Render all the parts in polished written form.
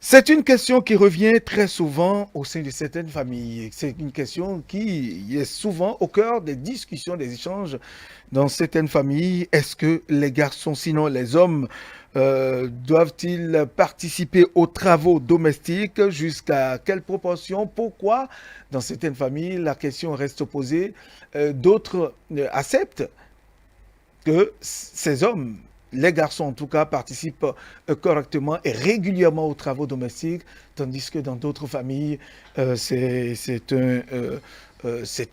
C'est une question qui revient très souvent au sein de certaines familles. C'est une question qui est souvent au cœur des discussions, des échanges dans certaines familles. Est-ce que les garçons, sinon les hommes, doivent-ils participer aux travaux domestiques? Jusqu'à quelle proportion? Pourquoi? Dans certaines familles, la question reste posée. D'autres acceptent que ces hommes, les garçons en tout cas, participent correctement et régulièrement aux travaux domestiques, tandis que dans d'autres familles, c'est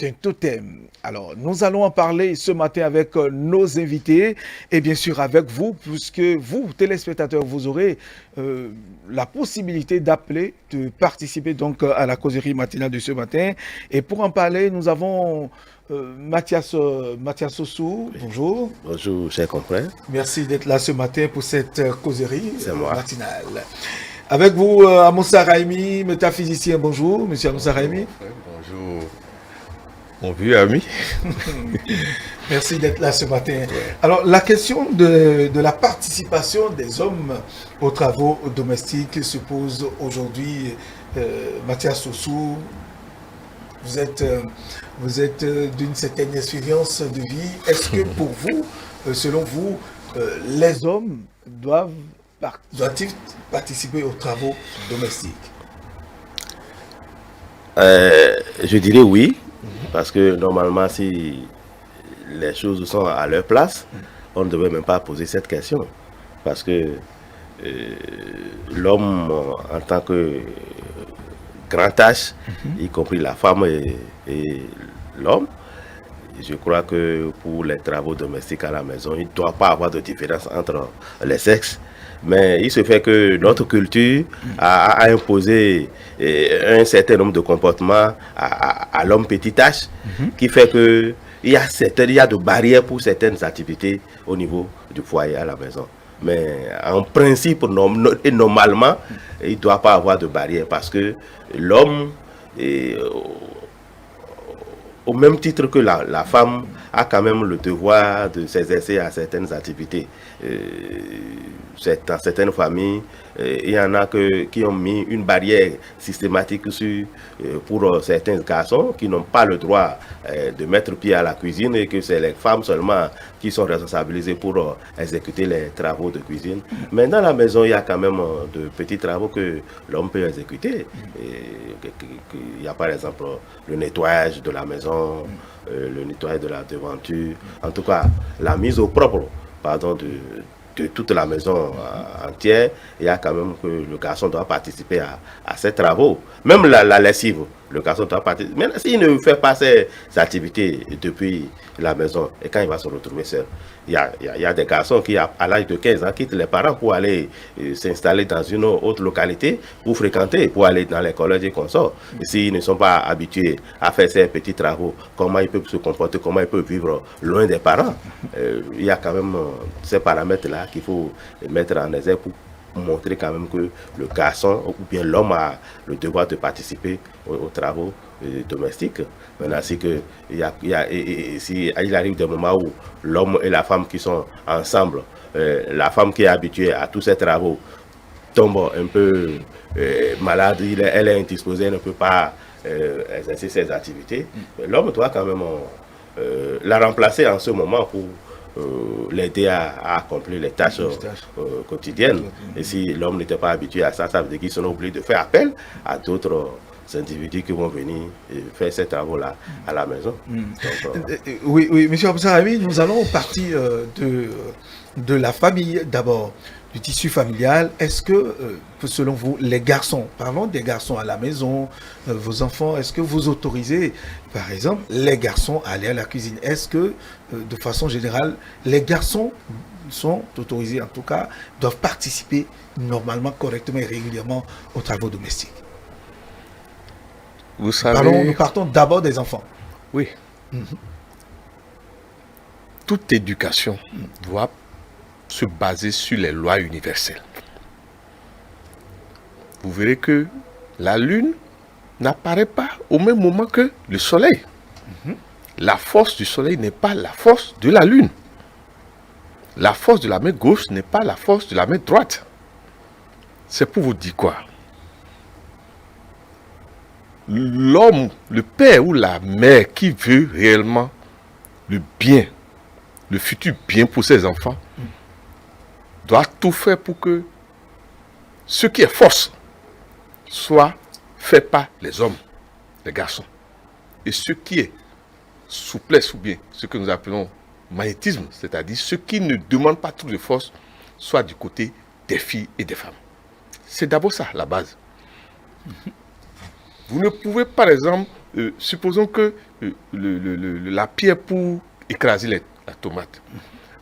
un totem. Alors, nous allons en parler ce matin avec nos invités et bien sûr avec vous, puisque vous, téléspectateurs, vous aurez la possibilité d'appeler, de participer donc à la causerie matinale de ce matin. Et pour en parler, nous avons Mathias Ossou, bonjour. Bonjour, chers confrères. Merci d'être là ce matin pour cette causerie C'est moi. matinale. Avec vous, Amoussa Raimi, métaphysicien, bonjour, monsieur Amoussa Raimi. Bonjour, mon vieux ami. Merci d'être là ce matin. Alors, la question de la participation des hommes aux travaux domestiques se pose aujourd'hui. Mathias Ossou, vous êtes d'une certaine expérience de vie. Est-ce que pour vous, selon vous, les hommes doivent-ils participer aux travaux domestiques? Je dirais oui, parce que normalement, si les choses sont à leur place, on ne devrait même pas poser cette question. Parce que l'homme, en tant que grand H, y compris la femme et l'homme, je crois que pour les travaux domestiques à la maison, il ne doit pas avoir de différence entre les sexes. Mais il se fait que notre culture a imposé un certain nombre de comportements à l'homme petit H, qui fait que il y a de barrières pour certaines activités au niveau du foyer à la maison. Mais en principe et normalement, il ne doit pas avoir de barrières parce que l'homme, au même titre que la femme, a quand même le devoir de s'exercer à certaines activités. Dans certaines familles, il y en a qui ont mis une barrière systématique pour certains garçons qui n'ont pas le droit de mettre pied à la cuisine et que c'est les femmes seulement qui sont responsabilisées pour exécuter les travaux de cuisine. Mais dans la maison, il y a quand même de petits travaux que l'homme peut exécuter. Il y a par exemple le nettoyage de la maison, le nettoyage de la devanture, en tout cas la mise au propre, pardon, de toute la maison entière. Il y a quand même que le garçon doit participer à ces travaux. Même la lessive, le garçon doit participer. Mais s'il ne fait pas ces activités depuis la maison et quand il va se retrouver seul, il y a des garçons qui, à l'âge de 15 ans, quittent les parents pour aller s'installer dans une autre localité, pour fréquenter, pour aller dans les collèges et consorts. S'ils ne sont pas habitués à faire ces petits travaux, comment ils peuvent se comporter, comment ils peuvent vivre loin des parents? Il y a quand même ces paramètres-là qu'il faut mettre en exergue pour montrer quand même que le garçon ou bien l'homme a le devoir de participer aux travaux domestiques. Maintenant, c'est que si il arrive des moments où l'homme et la femme qui sont ensemble, la femme qui est habituée à tous ces travaux tombe un peu malade, elle est indisposée, elle ne peut pas exercer ses activités. L'homme doit quand même la remplacer en ce moment pour l'aider à accomplir les tâches quotidiennes. Et si l'homme n'était pas habitué à ça, ça veut dire qu'ils sont obligés de faire appel à d'autres individus qui vont venir faire ces travaux-là à la maison. Donc, oui, monsieur Aboussarami, nous allons partir de la famille d'abord, du tissu familial. Est-ce que, selon vous, les garçons, parlons des garçons à la maison, vos enfants, est-ce que vous autorisez, par exemple, les garçons à aller à la cuisine? Est-ce que, de façon générale, les garçons sont autorisés, en tout cas, doivent participer normalement, correctement et régulièrement aux travaux domestiques? Vous savez, Nous partons d'abord des enfants. oui, toute éducation doit se baser sur les lois universelles. Vous verrez que la lune n'apparaît pas au même moment que le soleil. La force du soleil n'est pas la force de la lune. La force de la main gauche n'est pas la force de la main droite. C'est pour vous dire quoi? l'homme, le père ou la mère qui veut réellement le bien, le futur bien pour ses enfants, doit tout faire pour que ce qui est force soit fait par les hommes, les garçons. Et ce qui est souplesse ou bien ce que nous appelons magnétisme, c'est-à-dire ce qui ne demande pas trop de force, soit du côté des filles et des femmes. C'est d'abord ça, la base. Vous ne pouvez, par exemple, supposons que la pierre pour écraser la tomate.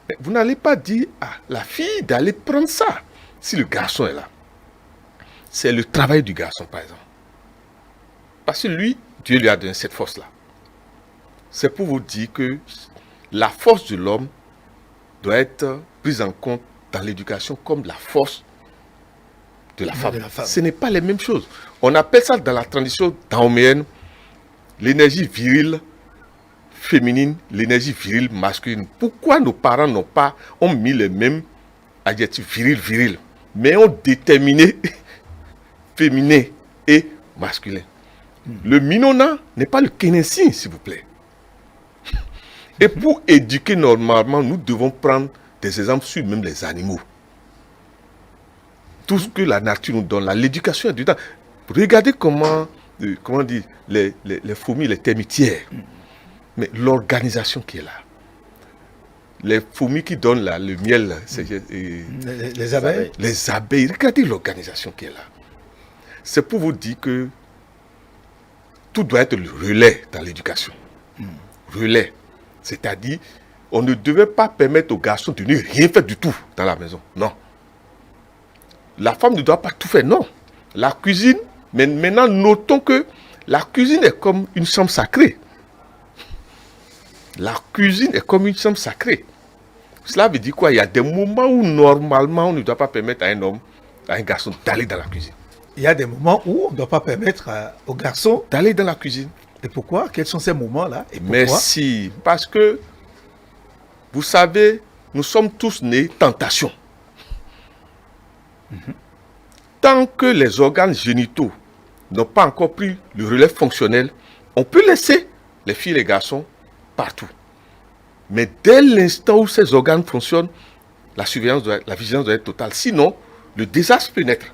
Mais vous n'allez pas dire à la fille d'aller prendre ça, si le garçon est là. C'est le travail du garçon, par exemple. Parce que lui, Dieu lui a donné cette force-là. C'est pour vous dire que la force de l'homme doit être prise en compte dans l'éducation comme la force de la femme. Ce n'est pas les mêmes choses. On appelle ça dans la tradition dahoméenne l'énergie virile féminine, l'énergie virile masculine. Pourquoi nos parents ont mis les mêmes adjectifs viril, mais ont déterminé féminin et masculin. Le minona n'est pas le kénésin, s'il vous plaît. Et pour éduquer normalement, nous devons prendre des exemples sur même les animaux. Tout ce que la nature nous donne, l'éducation est du temps. Regardez comment dire, les fourmis, les termitières, mais l'organisation qui est là. Les fourmis qui donnent là, le miel, les abeilles. Les abeilles, regardez l'organisation qui est là. C'est pour vous dire que tout doit être le relais dans l'éducation. Relais. C'est-à-dire, on ne devait pas permettre aux garçons de ne rien faire du tout dans la maison. Non. La femme ne doit pas tout faire. Non. La cuisine, mais maintenant, notons que la cuisine est comme une chambre sacrée. La cuisine est comme une chambre sacrée. Cela veut dire quoi? Il y a des moments où, normalement, on ne doit pas permettre à un homme, à un garçon d'aller dans la cuisine. Il y a des moments où on ne doit pas permettre aux garçons d'aller dans la cuisine. Et pourquoi? Quels sont ces moments-là? Et pourquoi? Merci. Parce que, vous savez, nous sommes tous nés tentation. Tant que les organes génitaux n'ont pas encore pris le relais fonctionnel, on peut laisser les filles et les garçons partout. Mais dès l'instant où ces organes fonctionnent, la vigilance doit être totale. Sinon, le désastre peut naître.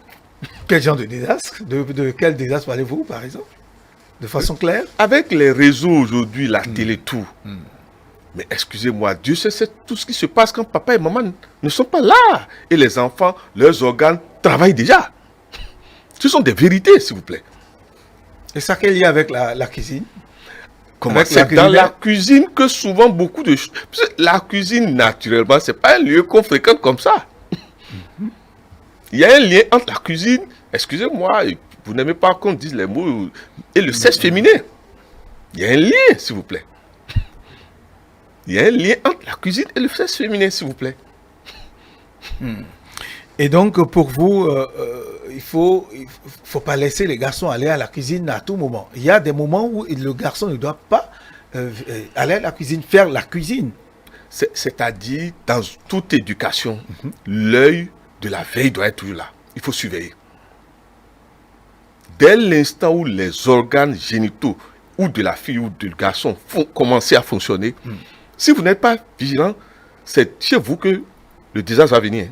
Quel genre de désastre? De quel désastre parlez-vous, par exemple? De façon claire? Avec les réseaux aujourd'hui, la télé, tout. Mais excusez-moi, Dieu sait tout ce qui se passe quand papa et maman ne sont pas là. Et les enfants, leurs organes travaillent déjà. Ce sont des vérités, s'il vous plaît. Et ça, quel lien avec la cuisine? C'est dans la cuisine que souvent beaucoup de choses... La cuisine, naturellement, ce n'est pas un lieu qu'on fréquente comme ça. Il y a un lien entre la cuisine, excusez-moi, vous n'aimez pas qu'on dise les mots, et le sexe féminin. Il y a un lien, s'il vous plaît. Il y a un lien entre la cuisine et le sexe féminin, s'il vous plaît. Et donc, pour vous, il faut pas laisser les garçons aller à la cuisine à tout moment. Il y a des moments où le garçon ne doit pas aller à la cuisine, faire la cuisine. C'est-à-dire, dans toute éducation, l'œil de la veille doit être toujours là. Il faut surveiller. Dès l'instant où les organes génitaux, ou de la fille ou du garçon, vont commencer à fonctionner, si vous n'êtes pas vigilant, c'est chez vous que le désastre va venir.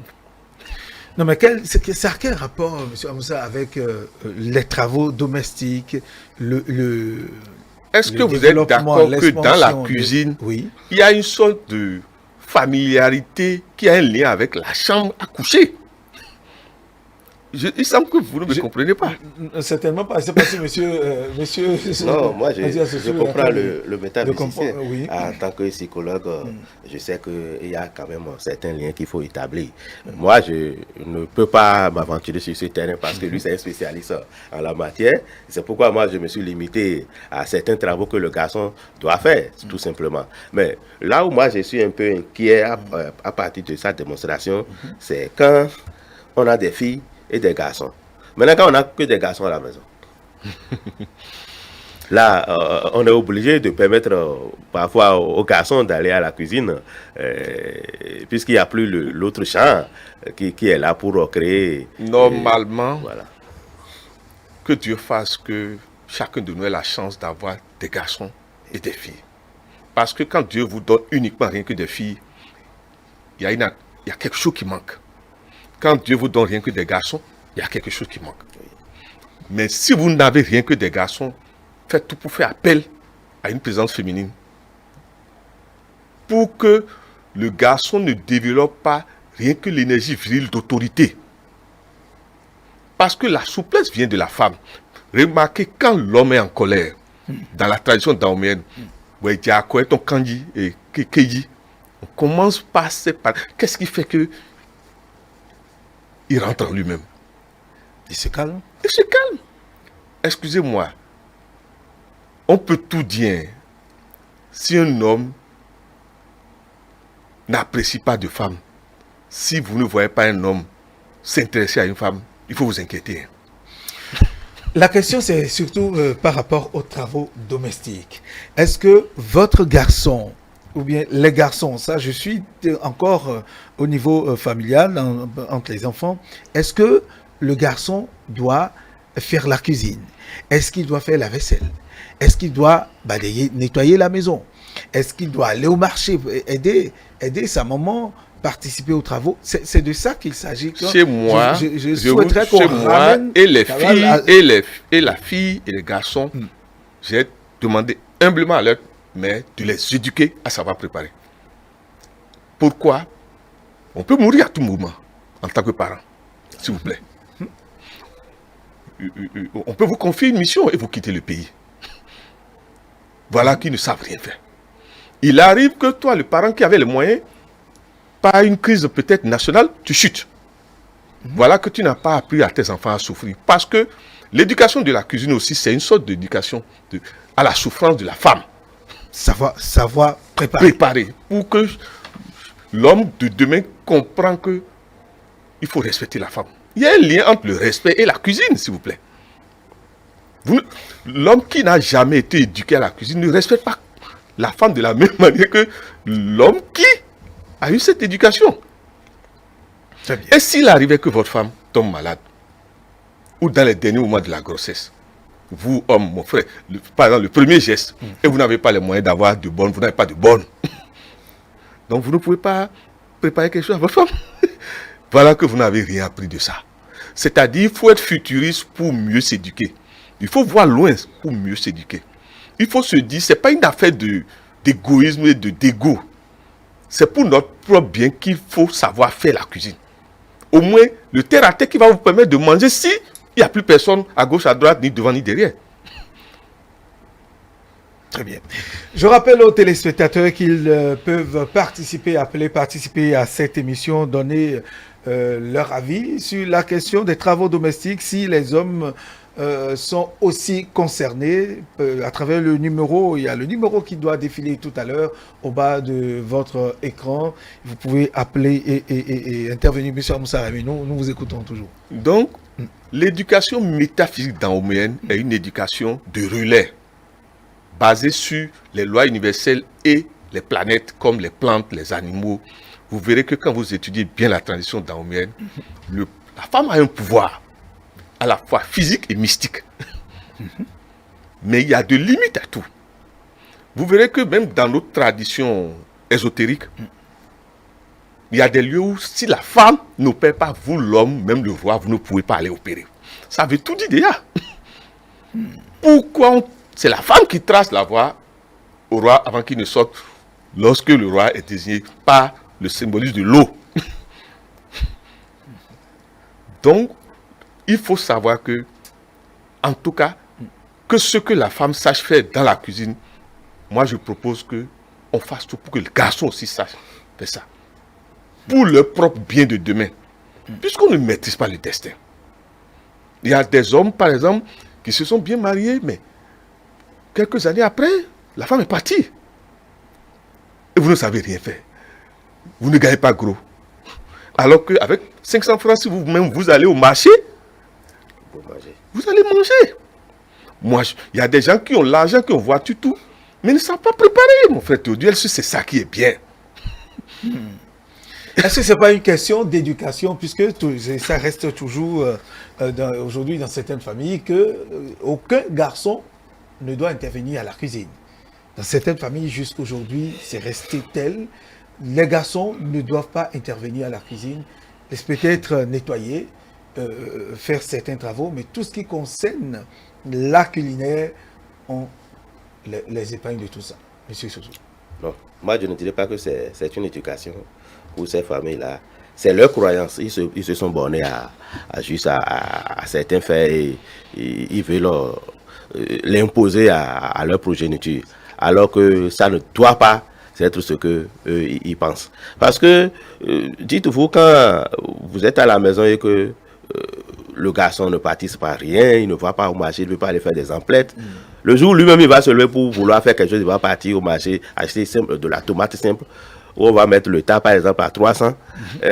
Non, mais ça a quel rapport, M. Amoussa, avec les travaux domestiques, Est-ce que vous êtes d'accord que dans la cuisine, il y a une sorte de familiarité qui a un lien avec la chambre à coucher? Il semble que vous ne me comprenez pas. Certainement pas. C'est parce que monsieur... Non, moi je comprends le métaphysicien. En tant que psychologue, je sais qu'il y a quand même certains liens qu'il faut établir. Moi, je ne peux pas m'aventurer sur ce terrain parce que lui, c'est un spécialiste en la matière. C'est pourquoi moi, je me suis limité à certains travaux que le garçon doit faire, tout simplement. Mais là où moi, je suis un peu inquiet à partir de sa démonstration, c'est quand on a des filles et des garçons. Maintenant, quand on n'a que des garçons à la maison, là, on est obligé de permettre parfois aux garçons d'aller à la cuisine, puisqu'il n'y a plus l'autre champ qui est là pour créer. Normalement, voilà. Que Dieu fasse que chacun de nous a la chance d'avoir des garçons et des filles. Parce que quand Dieu vous donne uniquement rien que des filles, il y a quelque chose qui manque. Quand Dieu vous donne rien que des garçons, il y a quelque chose qui manque. Mais si vous n'avez rien que des garçons, faites tout pour faire appel à une présence féminine. Pour que le garçon ne développe pas rien que l'énergie virile d'autorité. Parce que la souplesse vient de la femme. Remarquez, quand l'homme est en colère, dans la tradition daoméenne, on commence par séparer. Qu'est-ce qui fait que il rentre en lui-même? Il se calme. Il se calme. Excusez-moi. On peut tout dire. Si un homme n'apprécie pas de femme, si vous ne voyez pas un homme s'intéresser à une femme, il faut vous inquiéter. La question, c'est surtout par rapport aux travaux domestiques. Est-ce que votre garçon, ou bien les garçons, ça je suis encore au niveau familial, entre les enfants, est-ce que le garçon doit faire la cuisine? Est-ce qu'il doit faire la vaisselle? Est-ce qu'il doit balayer, nettoyer la maison? Est-ce qu'il doit aller au marché, aider sa maman, participer aux travaux? C'est de ça qu'il s'agit. Chez moi, je souhaiterais qu'on ramène... Et les filles, et la fille et les garçons, j'ai demandé humblement à leur mère de les éduquer à savoir préparer. Pourquoi? On peut mourir à tout moment en tant que parent, s'il vous plaît. On peut vous confier une mission et vous quitter le pays. Voilà qui ne savent rien faire. Il arrive que toi, le parent qui avait les moyens, par une crise peut-être nationale, tu chutes. Voilà que tu n'as pas appris à tes enfants à souffrir. Parce que l'éducation de la cuisine aussi, c'est une sorte d'éducation à la souffrance de la femme. Savoir préparer. Pour que l'homme de demain comprenne que il faut respecter la femme. Il y a un lien entre le respect et la cuisine, s'il vous plaît. L'homme qui n'a jamais été éduqué à la cuisine ne respecte pas la femme de la même manière que l'homme qui a eu cette éducation. Et s'il arrivait que votre femme tombe malade, ou dans les derniers moments de la grossesse, vous, homme, mon frère, par exemple, le premier geste, et vous n'avez pas les moyens d'avoir de bonnes, vous n'avez pas de bonnes. Donc vous ne pouvez pas préparer quelque chose à votre femme. Voilà que vous n'avez rien appris de ça. C'est-à-dire, il faut être futuriste pour mieux s'éduquer. Il faut voir loin pour mieux s'éduquer. Il faut se dire, ce n'est pas une affaire d'égoïsme et de dégo. C'est pour notre propre bien qu'il faut savoir faire la cuisine. Au moins, le terre-à-terre qui va vous permettre de manger si il n'y a plus personne à gauche, à droite, ni devant, ni derrière. Très bien. Je rappelle aux téléspectateurs qu'ils peuvent participer à cette émission, donner leur avis sur la question des travaux domestiques, si les hommes sont aussi concernés à travers le numéro. Il y a le numéro qui doit défiler tout à l'heure au bas de votre écran. Vous pouvez appeler et intervenir. Monsieur Moussa Rami, nous vous écoutons toujours. Donc, l'éducation métaphysique daoméenne est une éducation de relais basée sur les lois universelles et les planètes comme les plantes, les animaux. Vous verrez que quand vous étudiez bien la tradition daoméenne, la femme a un pouvoir à la fois physique et mystique. Mais il y a de limites à tout. Vous verrez que même dans notre tradition ésotérique, il y a des lieux où si la femme n'opère pas, vous l'homme, même le roi, vous ne pouvez pas aller opérer. Ça veut tout dire déjà. Pourquoi c'est la femme qui trace la voie au roi avant qu'il ne sorte, lorsque le roi est désigné par le symbolisme de l'eau. Donc, il faut savoir que, en tout cas, que ce que la femme sache faire dans la cuisine, moi je propose qu'on fasse tout pour que le garçon aussi sache faire ça. Pour leur propre bien de demain. Puisqu'on ne maîtrise pas le destin. Il y a des hommes, par exemple, qui se sont bien mariés, mais quelques années après, la femme est partie. Et vous ne savez rien faire. Vous ne gagnez pas gros. Alors qu'avec 500 francs, si vous-même vous allez au marché, vous allez manger. Moi, il y a des gens qui ont l'argent, qui ont voiture, tout, mais ne savent pas préparer, mon frère Théodule. C'est ça qui est bien. Est-ce que ce n'est pas une question d'éducation, puisque ça reste toujours aujourd'hui dans certaines familles que aucun garçon ne doit intervenir à la cuisine. Dans certaines familles, jusqu'aujourd'hui, c'est resté tel. Les garçons ne doivent pas intervenir à la cuisine, peut-être nettoyer, faire certains travaux, mais tout ce qui concerne la culinaire, on les épargne de tout ça. Monsieur Soso. Non, moi je ne dirais pas que c'est une éducation pour ces familles-là. C'est leur croyance. Ils se sont bornés juste à certains faits et ils veulent l'imposer à leur progéniture. Alors que ça ne doit pas être ce que ils pensent. Parce que, dites-vous, quand vous êtes à la maison et que le garçon ne participe à rien, il ne va pas au marché, il ne veut pas aller faire des emplettes. Le jour où lui-même il va se lever pour vouloir faire quelque chose, il va partir au marché, acheter de la tomate simple, où on va mettre le tas par exemple à 300.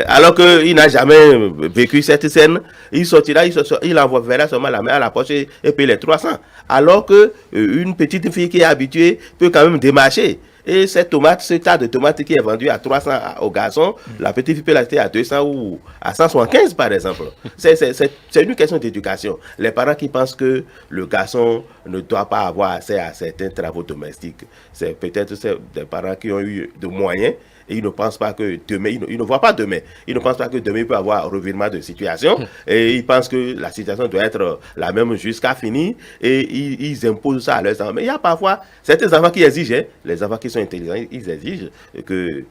Alors qu'il n'a jamais vécu cette scène, il sortira, il enverra seulement la main à la poche et paye les 300. Alors que une petite fille qui est habituée peut quand même démarcher. Et cette tomate, ce tas de tomates qui est vendu à 300 au garçon, la petite fille peut l'acheter à 200 ou à 175 par exemple. C'est une question d'éducation. Les parents qui pensent que le garçon ne doit pas avoir accès à certains travaux domestiques, c'est peut-être des parents qui ont eu de moyens. Et ils ne pensent pas que demain, ils ne voient pas demain. Ils ne pensent pas que demain il peut y avoir un revirement de situation. Et ils pensent que la situation doit être la même jusqu'à finir. Et ils imposent ça à leurs enfants. Mais il y a parfois certains enfants qui exigent, les enfants qui sont intelligents, ils exigent que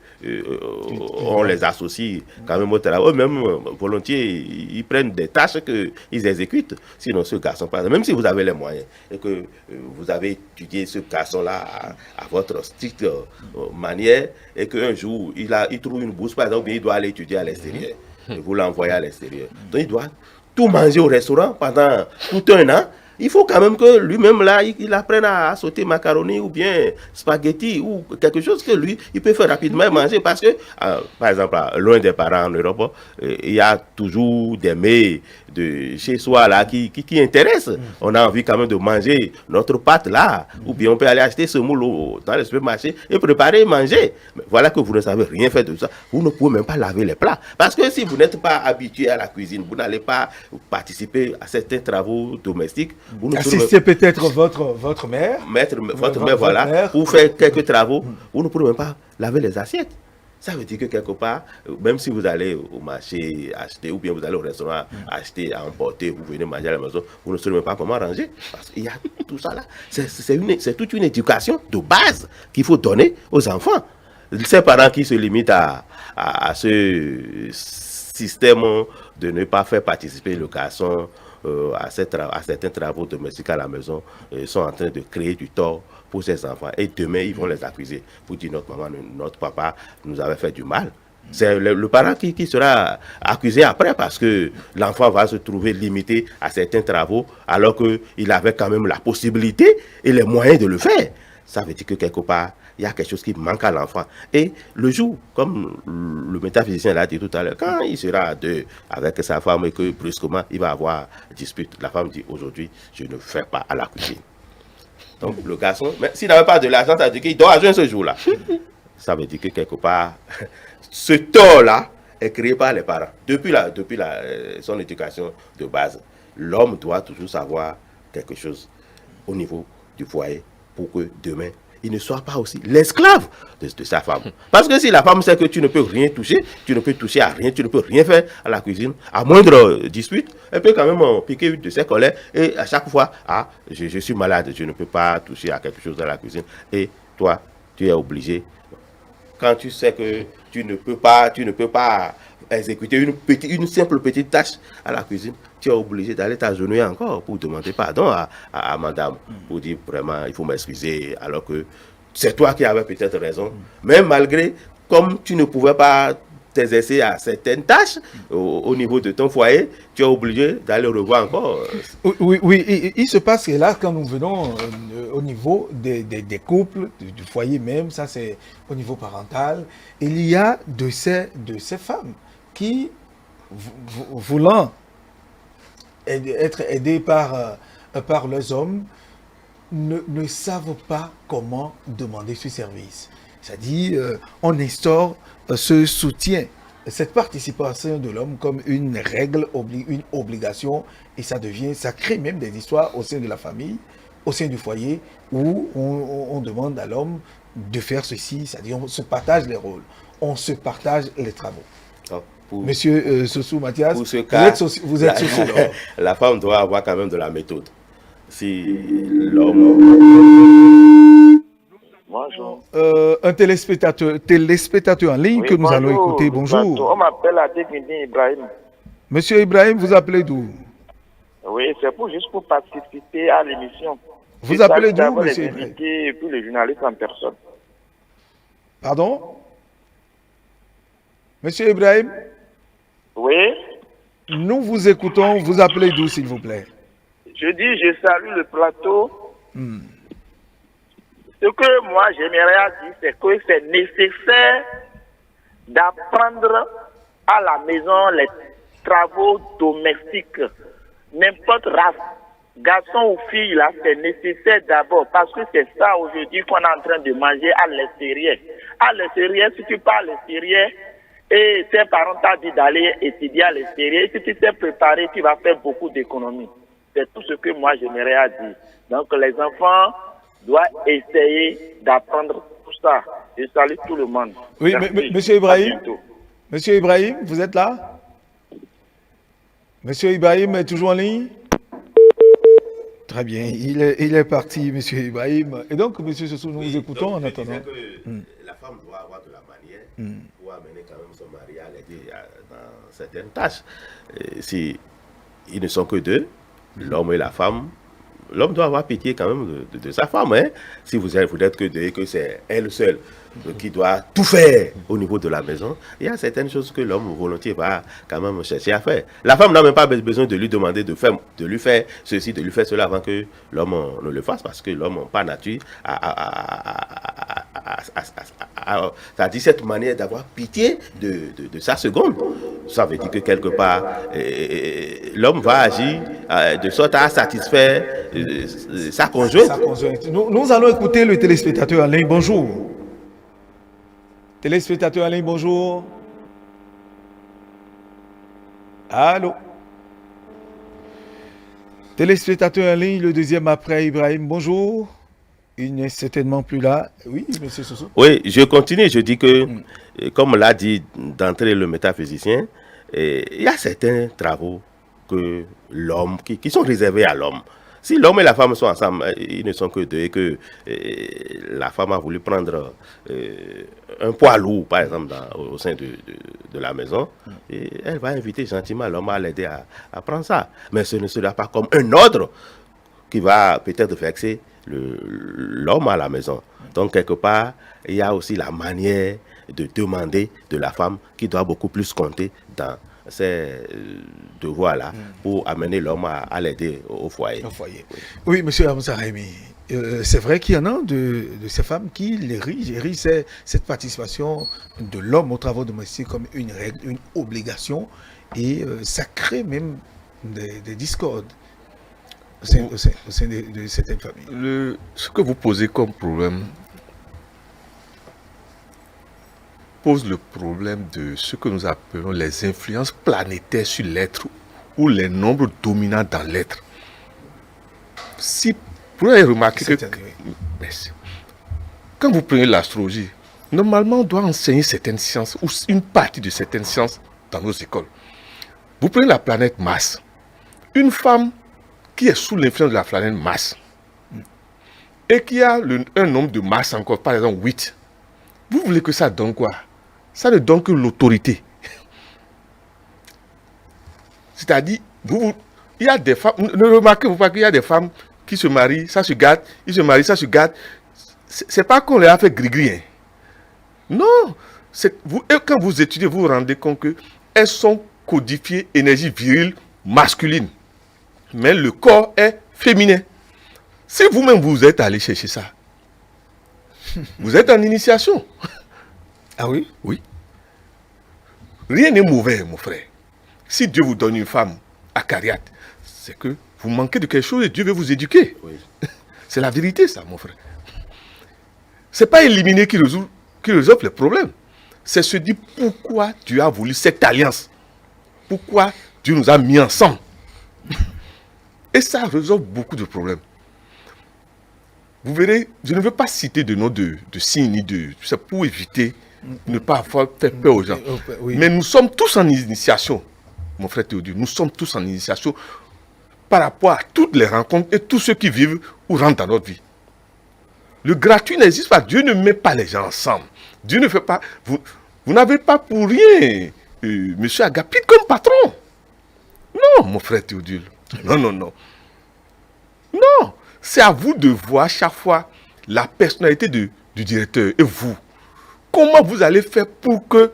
on les associe quand même au travail. Eux-mêmes, volontiers, ils prennent des tâches qu'ils exécutent. Sinon, ce garçon, par exemple, même si vous avez les moyens et que vous avez étudié ce garçon-là à votre stricte manière, et qu'un jour, il trouve une bourse, par exemple, il doit aller étudier à l'extérieur. Et vous l'envoyez à l'extérieur. Donc, il doit tout manger au restaurant pendant tout un an. Il faut quand même que lui-même, là, il apprenne à sauter macaroni ou bien spaghetti ou quelque chose que lui, il peut faire rapidement et manger. Parce que, par exemple, loin des parents en Europe, il y a toujours des mets de chez soi là qui intéressent. On a envie quand même de manger notre pâte là. Ou bien on peut aller acheter ce moule dans le supermarché et préparer et manger. Mais voilà que vous ne savez rien faire de ça. Vous ne pouvez même pas laver les plats. Parce que si vous n'êtes pas habitué à la cuisine, vous n'allez pas participer à certains travaux domestiques. Assistez peut-être votre mère. Votre mère, voilà, mère, pour faire quelques travaux. Vous ne pourrez même pas laver les assiettes. Ça veut dire que quelque part, même si vous allez au marché acheter, ou bien vous allez au restaurant acheter, à emporter, vous venez manger à la maison, vous ne saurez même pas comment ranger. Parce qu'il y a tout ça là. C'est toute une éducation de base qu'il faut donner aux enfants. Ces parents qui se limitent à ce système de ne pas faire participer le garçon à certains travaux domestiques à la maison, sont en train de créer du tort pour ces enfants. Et demain, ils vont les accuser pour dire notre maman, notre papa nous avait fait du mal. C'est le parent qui sera accusé après parce que l'enfant va se trouver limité à certains travaux alors qu'il avait quand même la possibilité et les moyens de le faire. Ça veut dire que quelque part, il y a quelque chose qui manque à l'enfant. Et le jour, comme le métaphysicien l'a dit tout à l'heure, quand il sera à deux avec sa femme et que brusquement il va avoir dispute, la femme dit aujourd'hui, je ne fais pas à la cuisine. Donc le garçon, s'il n'avait pas de l'argent, ça veut dire qu'il doit agir ce jour-là. Ça veut dire que quelque part, ce tort-là est créé par les parents. Depuis son éducation de base, l'homme doit toujours savoir quelque chose au niveau du foyer pour que demain, il ne soit pas aussi l'esclave de sa femme. Parce que si la femme sait que tu ne peux rien toucher, tu ne peux toucher à rien, tu ne peux rien faire à la cuisine, à moindre dispute, elle peut quand même piquer une de ses colères et à chaque fois, je suis malade, je ne peux pas toucher à quelque chose dans la cuisine. Et toi, tu es obligé. Quand tu sais que tu ne peux pas exécuter une simple petite tâche à la cuisine, tu es obligé d'aller t'agenouiller encore pour demander pardon à madame, pour dire vraiment il faut m'excuser, alors que c'est toi qui avais peut-être raison. Mais malgré, comme tu ne pouvais pas t'exercer à certaines tâches au niveau de ton foyer, tu es obligé d'aller revoir encore. Oui, il se passe que là, quand nous venons au niveau des couples, du foyer même, ça c'est au niveau parental, il y a de ces femmes qui, voulant être aidées par leurs hommes, ne savent pas comment demander ce service. C'est-à-dire, on instaure ce soutien cette participation de l'homme comme une règle, une obligation, et ça crée même des histoires au sein de la famille, au sein du foyer, où on demande à l'homme de faire ceci, c'est-à-dire on se partage les rôles, on se partage les travaux. Donc, Monsieur Sossou Mathias, pour ce cas, vous êtes sociologue. La femme doit avoir quand même de la méthode. Si l'homme... Bonjour. Un téléspectateur en ligne que nous allons écouter. Bonjour. On m'appelle Adekindin Ibrahim. Monsieur Ibrahim, vous appelez d'où? Oui, c'est juste pour participer à l'émission. Vous appelez d'où, monsieur Ibrahim? Et puis les journalistes en personne. Pardon? Monsieur Ibrahim? Oui. Nous vous écoutons. Vous appelez d'où, s'il vous plaît? Je salue le plateau. Ce que moi j'aimerais dire, c'est que c'est nécessaire d'apprendre à la maison les travaux domestiques. N'importe race, garçon ou fille, là, c'est nécessaire d'abord, parce que c'est ça aujourd'hui qu'on est en train de manger à l'extérieur. À l'extérieur, si tu pars à l'extérieur, et tes parents t'ont dit d'aller étudier à l'extérieur, si tu t'es préparé, tu vas faire beaucoup d'économies. C'est tout ce que moi j'aimerais dire. Donc les enfants doivent essayer d'apprendre tout ça. Je salue tout le monde. Oui, monsieur Ibrahim. Monsieur Ibrahim, vous êtes là? Monsieur Ibrahim est toujours en ligne? Très bien, il est parti, monsieur Ibrahim. Et donc, monsieur Sossou, nous vous écoutons en attendant. La femme doit avoir de la manière pour amener quand même son mari à l'aider dans certaines tâches. Si ils ne sont que deux, l'homme et la femme, l'homme doit avoir pitié quand même de sa femme. Hein? Si vous n'êtes que deux et que c'est elle seule qui doit tout faire au niveau de la maison, il y a certaines choses que l'homme volontiers va quand même chercher à faire. La femme n'a même pas besoin de lui demander de lui faire ceci, de lui faire cela avant que l'homme ne le fasse, parce que l'homme, par nature, a dit cette manière d'avoir pitié de sa seconde. Ça veut dire que quelque part, l'homme va agir de sorte à satisfaire sa conjointe. Nous allons écouter le téléspectateur en ligne. Bonjour. Téléspectateur en ligne, bonjour. Allô. Téléspectateur en ligne, le deuxième après Ibrahim, bonjour. Il n'est certainement plus là. Oui, monsieur Sossou. Oui, je continue. Je dis que, comme l'a dit d'entrée le métaphysicien, il y a certains travaux que l'homme, qui sont réservés à l'homme. Si l'homme et la femme sont ensemble, ils ne sont que deux et que la femme a voulu prendre un poids lourd, par exemple, au sein de la maison, et elle va inviter gentiment l'homme à l'aider à prendre ça. Mais ce ne sera pas comme un ordre qui va peut-être vexer l'homme à la maison. Donc, quelque part, il y a aussi la manière de demander de la femme qui doit beaucoup plus compter dans ces devoirs-là pour amener l'homme à l'aider au foyer. Oui, monsieur Hamza Raimi, c'est vrai qu'il y en a de ces femmes qui érigent cette participation de l'homme aux travaux domestiques comme une règle, une obligation, et ça crée même des discordes au sein de certaines familles. Ce que vous posez comme problème pose le problème de ce que nous appelons les influences planétaires sur l'être ou les nombres dominants dans l'être. Si vous avez remarqué que quand vous prenez l'astrologie, normalement on doit enseigner certaines sciences ou une partie de certaines sciences dans nos écoles. Vous prenez la planète Mars. Une femme qui est sous l'influence de la planète Mars et qui a un nombre de Mars encore, par exemple 8, vous voulez que ça donne quoi? Ça ne donne que l'autorité. C'est-à-dire, il y a des femmes, ne remarquez-vous pas qu'il y a des femmes qui se marient, ça se gâte, ils se marient, ça se gâte. C'est pas qu'on les a fait gris-gris. Hein. Non. Quand vous étudiez, vous vous rendez compte qu'elles sont codifiées énergie virile masculine. Mais le corps est féminin. Si vous-même vous êtes allé chercher ça, vous êtes en initiation. Ah oui? Oui. Rien n'est mauvais, mon frère. Si Dieu vous donne une femme acariate, c'est que vous manquez de quelque chose et Dieu veut vous éduquer. Oui. C'est la vérité, ça, mon frère. Ce n'est pas éliminer qui résolve les problèmes. c'est se dire pourquoi Dieu a voulu cette alliance. Pourquoi Dieu nous a mis ensemble. Et ça résout beaucoup de problèmes. Vous verrez, je ne veux pas citer de nom de signes ni de... C'est pour éviter de ne pas faire peur aux gens. Oui. Mais nous sommes tous en initiation, mon frère Théodule. Nous sommes tous en initiation par rapport à toutes les rencontres et tous ceux qui vivent ou rentrent dans notre vie. Le gratuit n'existe pas. Dieu ne met pas les gens ensemble. Dieu ne fait pas... Vous n'avez pas pour rien Monsieur Agapite comme patron. Non, mon frère Théodule. Non, non, non. Non. C'est à vous de voir chaque fois la personnalité du directeur et vous. Comment vous allez faire pour qu'il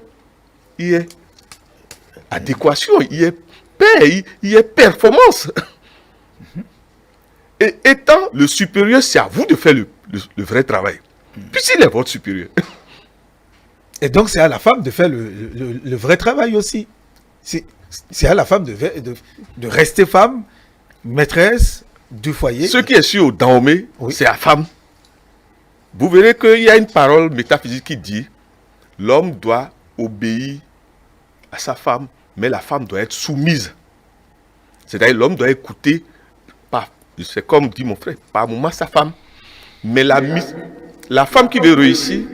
y ait adéquation, il y ait paix, il y ait performance. Et étant le supérieur, c'est à vous de faire le vrai travail. Puisqu'il est votre supérieur. Et donc, c'est à la femme de faire le vrai travail aussi. C'est à la femme de rester femme, maîtresse du foyer. Ce qui est sûr au Dahomey, oui, c'est la femme. Vous verrez qu'il y a une parole métaphysique qui dit l'homme doit obéir à sa femme, mais la femme doit être soumise. C'est-à-dire l'homme doit écouter, c'est comme dit mon frère, par moment sa femme. Mais la femme qui veut réussir,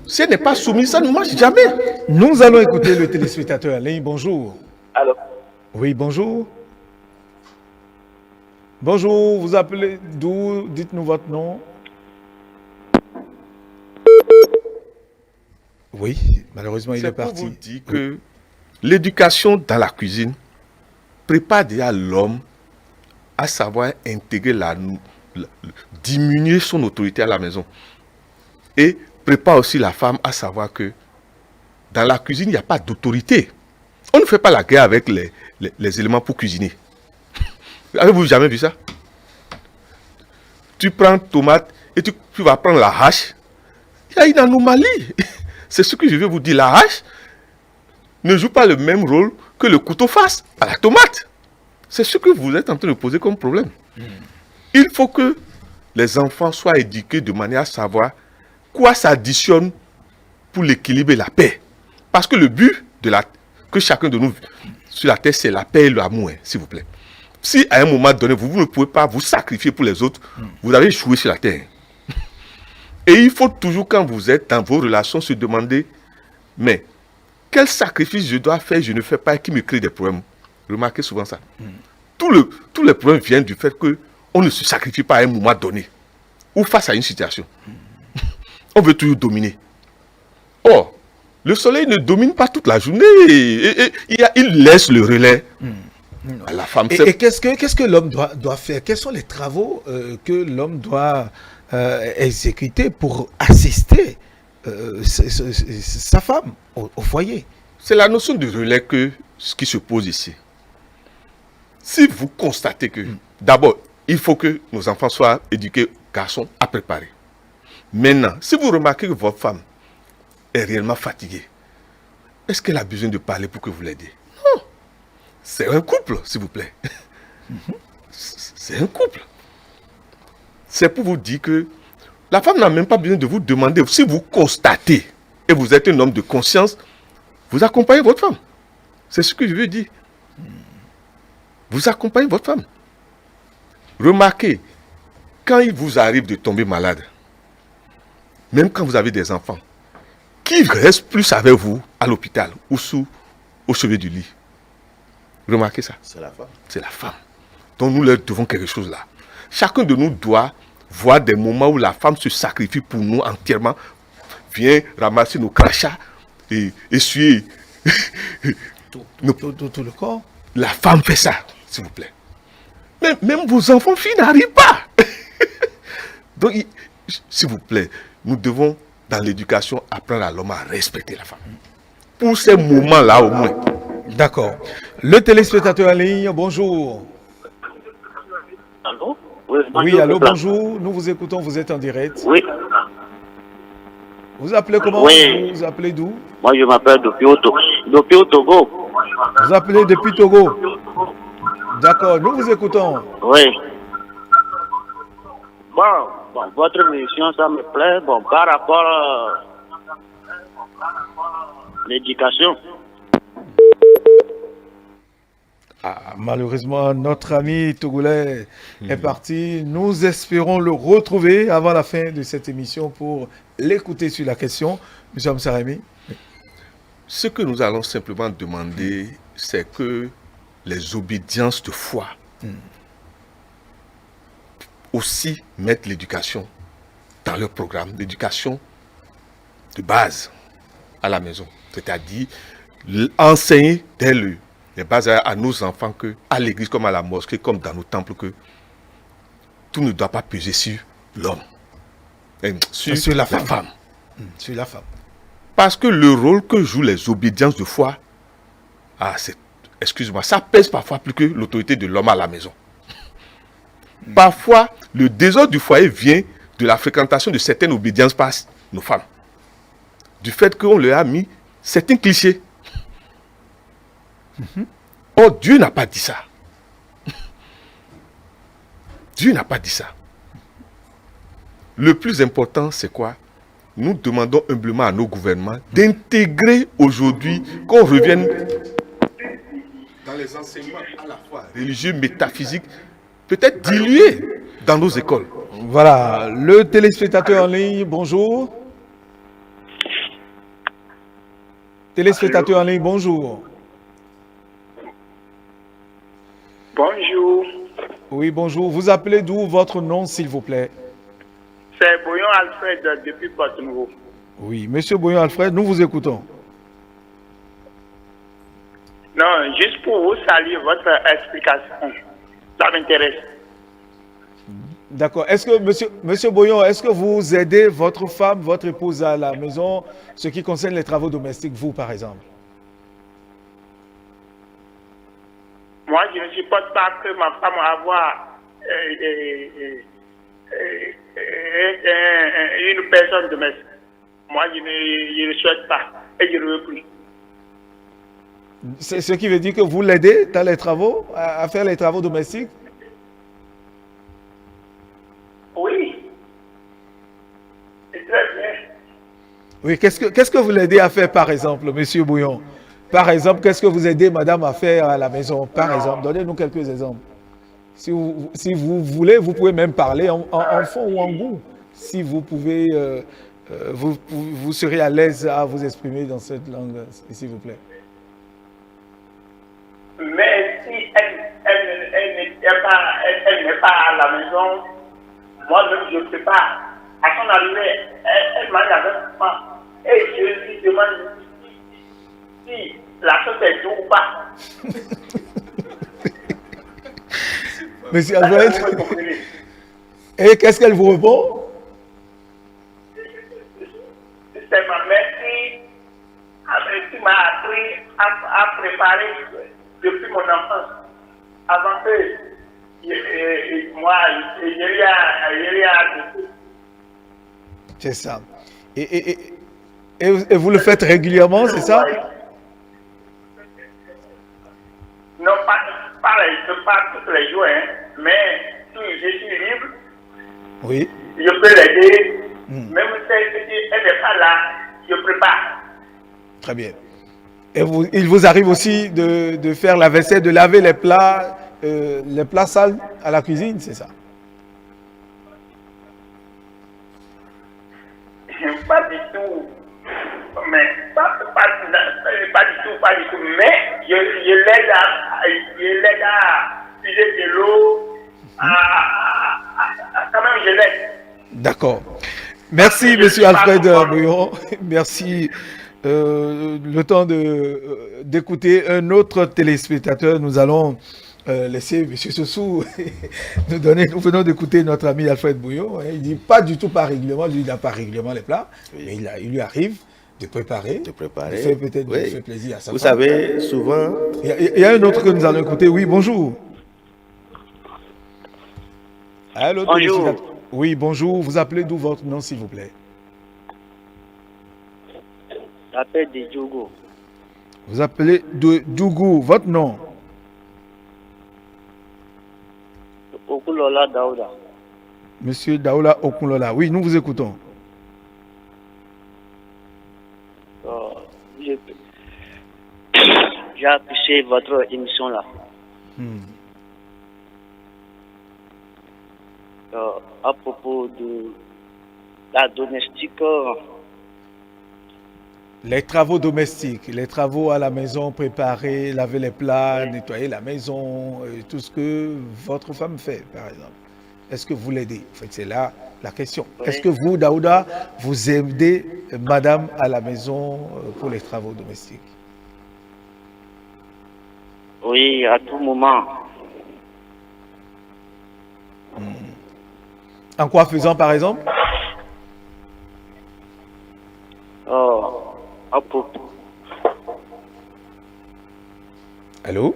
si elle n'est pas soumise, ça ne marche jamais. Nous allons écouter le téléspectateur Alain. Bonjour. Allô? Oui, bonjour. Bonjour, vous appelez d'où? Dites-nous votre nom. Oui, malheureusement, il est parti. C'est pour vous dire que l'éducation dans la cuisine prépare déjà l'homme à savoir intégrer diminuer son autorité à la maison. Et prépare aussi la femme à savoir que dans la cuisine, il n'y a pas d'autorité. On ne fait pas la guerre avec les éléments pour cuisiner. Avez-vous jamais vu ça? Tu prends tomate et tu vas prendre la hache. Il y a une anomalie. C'est ce que je vais vous dire. La hache ne joue pas le même rôle que le couteau face à la tomate. C'est ce que vous êtes en train de poser comme problème. Il faut que les enfants soient éduqués de manière à savoir quoi s'additionne pour l'équilibre et la paix. Parce que le but que chacun de nous sur la terre, c'est la paix et l'amour, s'il vous plaît. Si à un moment donné, vous ne pouvez pas vous sacrifier pour les autres, vous avez échoué sur la terre. Et il faut toujours, quand vous êtes dans vos relations, se demander, mais quel sacrifice je dois faire, je ne fais pas, et qui me crée des problèmes. Remarquez souvent ça. Tous les problèmes viennent du fait qu'on ne se sacrifie pas à un moment donné, ou face à une situation. On veut toujours dominer. Or, le soleil ne domine pas toute la journée, il laisse le relais à la femme. Et qu'est-ce que l'homme doit faire? Quels sont les travaux que l'homme doit exécuter pour assister sa femme au foyer? C'est la notion de relais qui se pose ici. Si vous constatez que, d'abord, il faut que nos enfants soient éduqués, garçons, à préparer. Maintenant, si vous remarquez que votre femme est réellement fatiguée, est-ce qu'elle a besoin de parler pour que vous l'aidiez? Non. C'est un couple, s'il vous plaît. C'est un couple. C'est pour vous dire que la femme n'a même pas besoin de vous demander. Si vous constatez, et vous êtes un homme de conscience, vous accompagnez votre femme. C'est ce que je veux dire. Vous accompagnez votre femme. Remarquez, quand il vous arrive de tomber malade, même quand vous avez des enfants, qui reste plus avec vous à l'hôpital ou au chevet du lit? Remarquez ça. C'est la femme. C'est la femme. Donc nous leur devons quelque chose là. Chacun de nous doit voir des moments où la femme se sacrifie pour nous entièrement, vient ramasser nos crachats et essuyer tout le corps. La femme fait ça, s'il vous plaît. Mais même vos enfants filles n'arrivent pas. Donc, s'il vous plaît, nous devons, dans l'éducation, apprendre à l'homme à respecter la femme. Pour ces moments-là, au moins. D'accord. Le téléspectateur en ligne, bonjour. Allô? Oui, allô, bonjour. Nous vous écoutons, vous êtes en direct. Oui. Vous appelez comment? Oui. Vous appelez d'où? Moi, je m'appelle depuis au Togo. Vous appelez depuis Togo? D'accord, nous vous écoutons. Oui. Bon, votre émission, ça me plaît. Bon, par rapport L'éducation. Malheureusement, notre ami togolais est parti. Nous espérons le retrouver avant la fin de cette émission pour l'écouter sur la question. Monsieur Amsarami. Ce que nous allons simplement demander, c'est que les obédiences de foi aussi mettent l'éducation dans leur programme, l'éducation de base à la maison. C'est-à-dire enseigner dès les bases à nos enfants que à l'église comme à la mosquée, comme dans nos temples, que tout ne doit pas peser sur l'homme, sur la femme. Sur la femme. Parce que le rôle que jouent les obédiences de foi, excuse-moi, ça pèse parfois plus que l'autorité de l'homme à la maison. Parfois, le désordre du foyer vient de la fréquentation de certaines obédiences par nos femmes. Du fait qu'on leur a mis certains clichés. Or, Dieu n'a pas dit ça. Dieu n'a pas dit ça. Le plus important, c'est quoi? Nous demandons humblement à nos gouvernements d'intégrer aujourd'hui, qu'on revienne dans les enseignements à la fois religieux, métaphysiques, peut-être dilués dans nos écoles. Voilà, le téléspectateur en ligne, bonjour. Téléspectateur en ligne, bonjour. Bonjour. Oui, bonjour. Vous appelez d'où votre nom, s'il vous plaît? C'est Boyon Alfred depuis Porto-Nouveau. Oui, monsieur Boyon Alfred, nous vous écoutons. Non, juste pour vous saluer votre explication. Ça m'intéresse. D'accord. Est-ce que, monsieur Boyon, est-ce que vous aidez votre femme, votre épouse à la maison, ce qui concerne les travaux domestiques, vous, par exemple? Moi, je ne supporte pas que ma femme avoir une personne domestique. Moi, je ne le souhaite pas et je ne veux plus. C'est ce qui veut dire que vous l'aidez dans les travaux, à faire les travaux domestiques? Oui. C'est très bien. Oui, qu'est-ce que vous l'aidez à faire, par exemple, monsieur Bouillon? Par exemple, qu'est-ce que vous aidez madame à faire à la maison? Par exemple, donnez-nous quelques exemples. Si vous voulez, vous pouvez même parler en fond ou en goût. Si vous pouvez, vous serez à l'aise à vous exprimer dans cette langue, s'il vous plaît. Mais si elle n'est pas à la maison, moi-même je ne sais pas. À son arrivée, elle m'a dit avec moi. Et je lui demande si la chose est douce ou pas. Monsieur Alfred, et qu'est-ce qu'elle vous répond? C'est ma mère qui m'a appris à préparer depuis mon enfance. Avant que moi, je lui ai. C'est ça. Et vous le faites régulièrement, c'est ça? Non, pas tous les jours, hein, mais si je suis libre, oui, je peux l'aider. Même si elle n'est pas là, je prépare. Très bien. Et il vous arrive aussi de faire la vaisselle, de laver les plats sales à la cuisine, c'est ça? Pas du tout. Mais pas du tout. Mais je l'aide à puiser de l'eau. Quand même, je l'aide. D'accord. Merci, monsieur Alfred Bouillon. Merci. Le temps d'écouter un autre téléspectateur. Nous allons laisser monsieur Sossou nous donner. Nous venons d'écouter notre ami Alfred Bouillon. Il dit pas du tout par règlement. Lui, il n'a pas régulièrement les plats. Oui. Mais il lui arrive de préparer. De faire peut-être de faire plaisir à sa femme. Vous savez, souvent... Il y a un autre que nous allons écouter. Oui, bonjour. Allô, bonjour. Oui, bonjour. Vous appelez d'où votre nom, s'il vous plaît? J'appelle de Djougou. Vous appelez de Djougou. Votre nom? Okulola Daouda. Monsieur Daoula Okulola. Oui, nous vous écoutons. j'ai apprécié votre émission là. À propos de la domestique, Les travaux domestiques, les travaux à la maison, préparer, laver les plats, nettoyer la maison, tout ce que votre femme fait, par exemple. Est-ce que vous l'aidez? En fait, c'est là la question. Oui. Est-ce que vous, Daouda, vous aidez madame à la maison pour les travaux domestiques? oui, à tout moment. En quoi faisant, par exemple? À propos. Allô?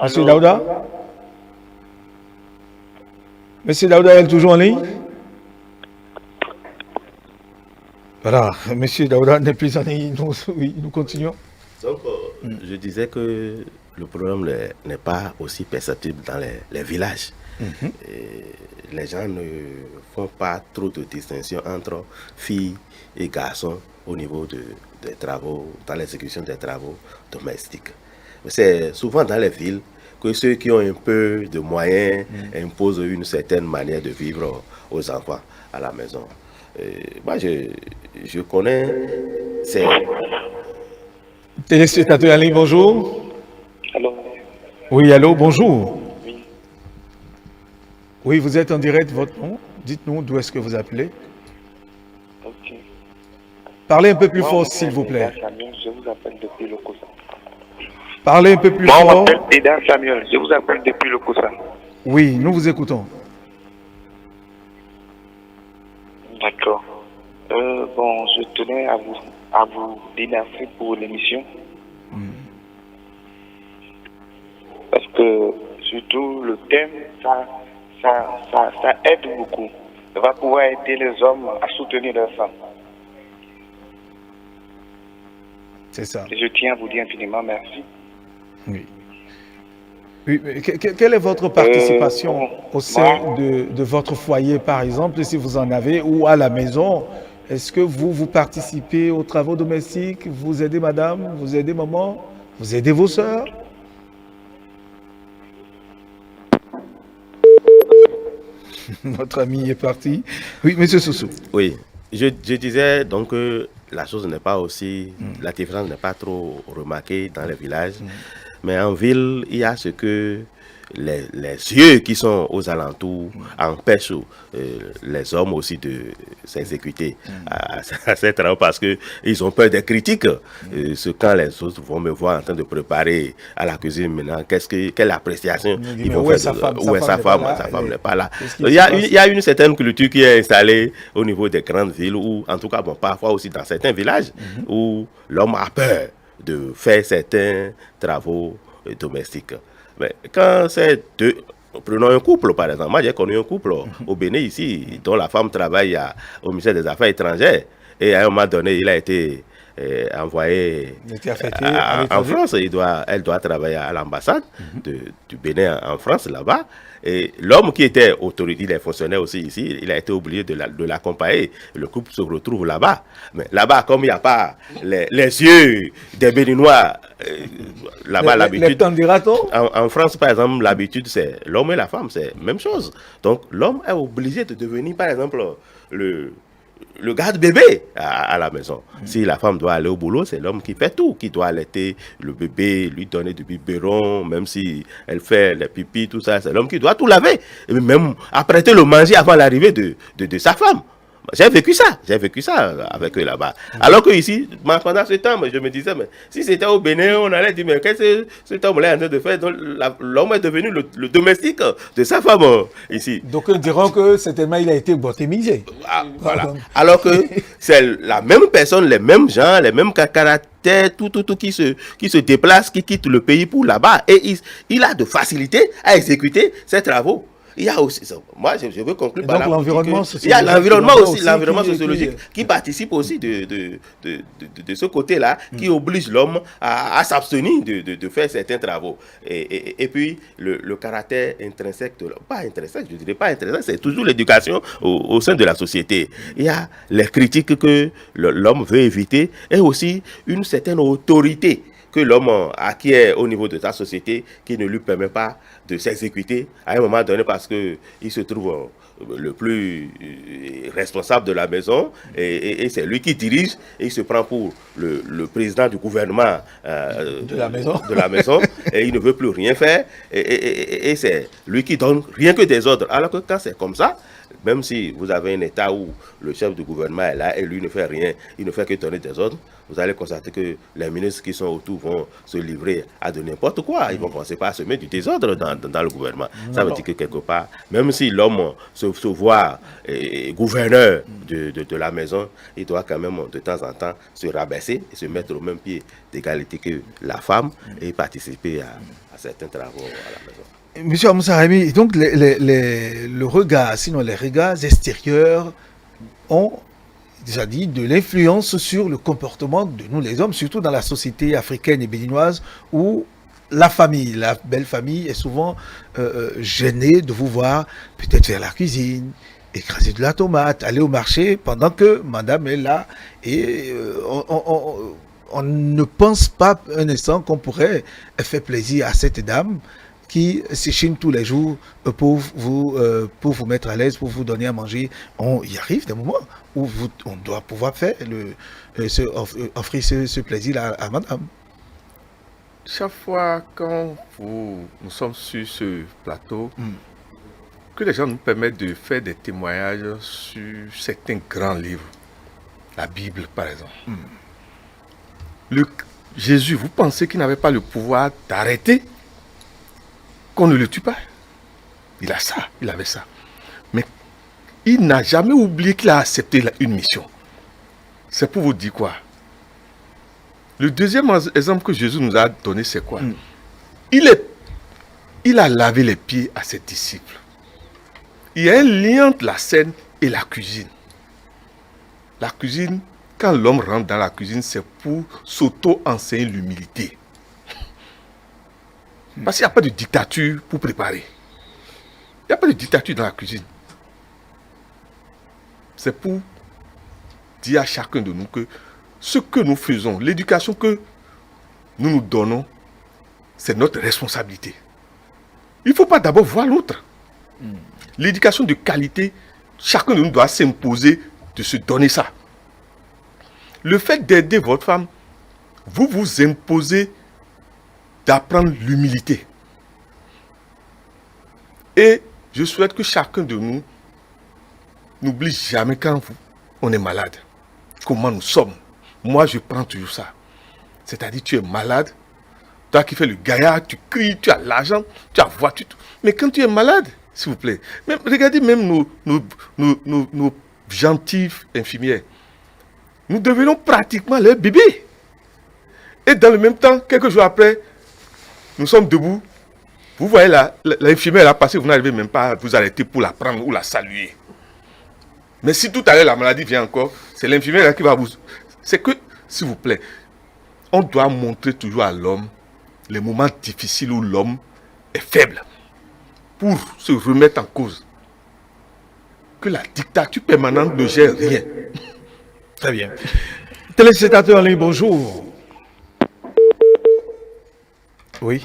Monsieur Daouda? Monsieur Daouda est toujours en ligne? Voilà, Monsieur Daouda n'est plus en ligne. Nous continuons. Donc, je disais que le problème n'est pas aussi perceptible dans les villages. Et les gens ne font pas trop de distinction entre filles et garçons au niveau des travaux, dans l'exécution des travaux domestiques. C'est souvent dans les villes que ceux qui ont un peu de moyens imposent une certaine manière de vivre aux enfants à la maison. Moi, je connais ces... Téléspectateur en ligne, bonjour. Allô? Oui, allô, bonjour. Oui, vous êtes en direct, votre nom. Dites-nous d'où est-ce que vous appelez. Ok. Parlez un peu plus fort, s'il vous plaît. Samuel, je vous appelle depuis le Kosa. Parlez un peu plus Moi, on fort. m'appelle Pédan Samuel, je vous appelle depuis le Kosa. Oui, nous vous écoutons. D'accord. Bon, je tenais à vous dire merci pour l'émission. Parce que surtout le thème, ça aide beaucoup. Ça va pouvoir aider les hommes à soutenir leurs femmes. C'est ça. Et je tiens à vous dire infiniment merci. Oui. Oui, mais quelle est votre participation au sein de votre foyer, par exemple, si vous en avez, ou à la maison? Est-ce que vous participez aux travaux domestiques? Vous aidez madame? Vous aidez maman? Vous aidez vos sœurs? Notre ami est parti. Oui, monsieur Soussou. Oui, je disais donc que la chose n'est pas aussi, la différence n'est pas trop remarquée dans les villages, mais en ville, il y a ce que les yeux qui sont aux alentours empêchent les hommes aussi de s'exécuter à ces travaux parce qu'ils ont peur des critiques. Quand les autres vont me voir en train de préparer à la cuisine maintenant, quelle appréciation ils vont faire? Où est sa femme? Sa femme n'est pas là. Il y a une certaine culture qui est installée au niveau des grandes villes, ou en tout cas, bon, parfois aussi dans certains villages, où l'homme a peur de faire certains travaux domestiques. Mais quand c'est deux, prenons un couple par exemple, moi j'ai connu un couple au Bénin ici, dont la femme travaille au ministère des Affaires étrangères, et à un moment donné il a été envoyé en France. Elle doit travailler à l'ambassade du Bénin en France là-bas. Et l'homme qui était autorité, les fonctionnaires aussi ici, il a été obligé de l'accompagner. Le couple se retrouve là-bas. Mais là-bas, comme il n'y a pas les yeux des Béninois, là-bas l'habitude. En France, par exemple, l'habitude c'est l'homme et la femme, c'est la même chose. Donc l'homme est obligé de devenir, par exemple, le garde-bébé à la maison. Si la femme doit aller au boulot, c'est l'homme qui fait tout, qui doit allaiter le bébé, lui donner du biberon, même si elle fait les pipis, tout ça, c'est l'homme qui doit tout laver. Et même apprêter le manger avant l'arrivée de sa femme. J'ai vécu ça avec eux là-bas. Alors que ici, pendant ce temps, je me disais, mais si c'était au Bénin, on allait dire, mais qu'est-ce que cet homme-là est en train de faire? Donc l'homme est devenu le domestique de sa femme ici. Donc ils diront que certainement il a été baptisé. Voilà. Alors que c'est la même personne, les mêmes gens, les mêmes caractères, tout qui se déplacent, qui quittent le pays pour là-bas. Et il a de facilité à exécuter ses travaux. il y a aussi, moi je veux conclure par donc là. L'environnement Il y a l'environnement sociologique qui qui participe aussi de ce côté-là, qui oblige l'homme à s'abstenir de faire certains travaux. Et puis le caractère intrinsèque, pas intrinsèque, je dirais pas intrinsèque, c'est toujours l'éducation au sein de la société. Il y a les critiques que l'homme veut éviter et aussi une certaine autorité que l'homme acquiert au niveau de sa société qui ne lui permet pas de s'exécuter à un moment donné parce qu'il se trouve le plus responsable de la maison et c'est lui qui dirige et il se prend pour le président du gouvernement de la maison et il ne veut plus rien faire et c'est lui qui donne rien que des ordres. Alors que quand c'est comme ça, même si vous avez un État où le chef du gouvernement est là et lui ne fait rien, il ne fait que donner des ordres, vous allez constater que les ministres qui sont autour vont se livrer à de n'importe quoi. Ils vont commencer par semer du désordre dans le gouvernement. Ça veut dire que quelque part, même si l'homme se voit gouverneur de la maison, il doit quand même de temps en temps se rabaisser et se mettre au même pied d'égalité que la femme et participer à certains travaux à la maison. Monsieur Amoussa Rami, donc le regard, sinon les regards extérieurs ont déjà dit de l'influence sur le comportement de nous les hommes, surtout dans la société africaine et béninoise où la famille, la belle famille est souvent gênée de vous voir peut-être faire la cuisine, écraser de la tomate, aller au marché pendant que madame est là et on ne pense pas un instant qu'on pourrait faire plaisir à cette dame qui s'échine tous les jours pour vous mettre à l'aise, pour vous donner à manger. On y arrive des moments où on doit pouvoir faire offrir ce plaisir à madame. Chaque fois quand nous sommes sur ce plateau, que les gens nous permettent de faire des témoignages sur certains grands livres, la Bible par exemple. Jésus, vous pensez qu'il n'avait pas le pouvoir d'arrêter qu'on ne le tue pas? Il avait ça. Mais il n'a jamais oublié qu'il a accepté une mission. C'est pour vous dire quoi? Le deuxième exemple que Jésus nous a donné, c'est quoi? Il a lavé les pieds à ses disciples. Il y a un lien entre la scène et la cuisine. La cuisine, quand l'homme rentre dans la cuisine, c'est pour s'auto-enseigner l'humilité. Parce qu'il n'y a pas de dictature pour préparer. Il n'y a pas de dictature dans la cuisine. C'est pour dire à chacun de nous que ce que nous faisons, l'éducation que nous donnons, c'est notre responsabilité. Il ne faut pas d'abord voir l'autre. L'éducation de qualité, chacun de nous doit s'imposer de se donner ça. Le fait d'aider votre femme, vous vous imposez d'apprendre l'humilité. Et je souhaite que chacun de nous n'oublie jamais quand on est malade, comment nous sommes. Moi, je prends toujours ça. C'est-à-dire, tu es malade, toi qui fais le gaillard, tu cries, tu as l'argent, tu as la voiture. Mais quand tu es malade, s'il vous plaît, regardez même nos gentilles infirmières. Nous devenons pratiquement leurs bébés. Et dans le même temps, quelques jours après, nous sommes debout. Vous voyez l'infirmière là passer, vous n'arrivez même pas à vous arrêter pour la prendre ou la saluer. Mais si tout à l'heure la maladie vient encore, c'est l'infirmière là qui va vous... C'est que, s'il vous plaît, on doit montrer toujours à l'homme les moments difficiles où l'homme est faible pour se remettre en cause. Que la dictature permanente ne gère rien. Très bien. Téléspectateurs en ligne, bonjour. Oui.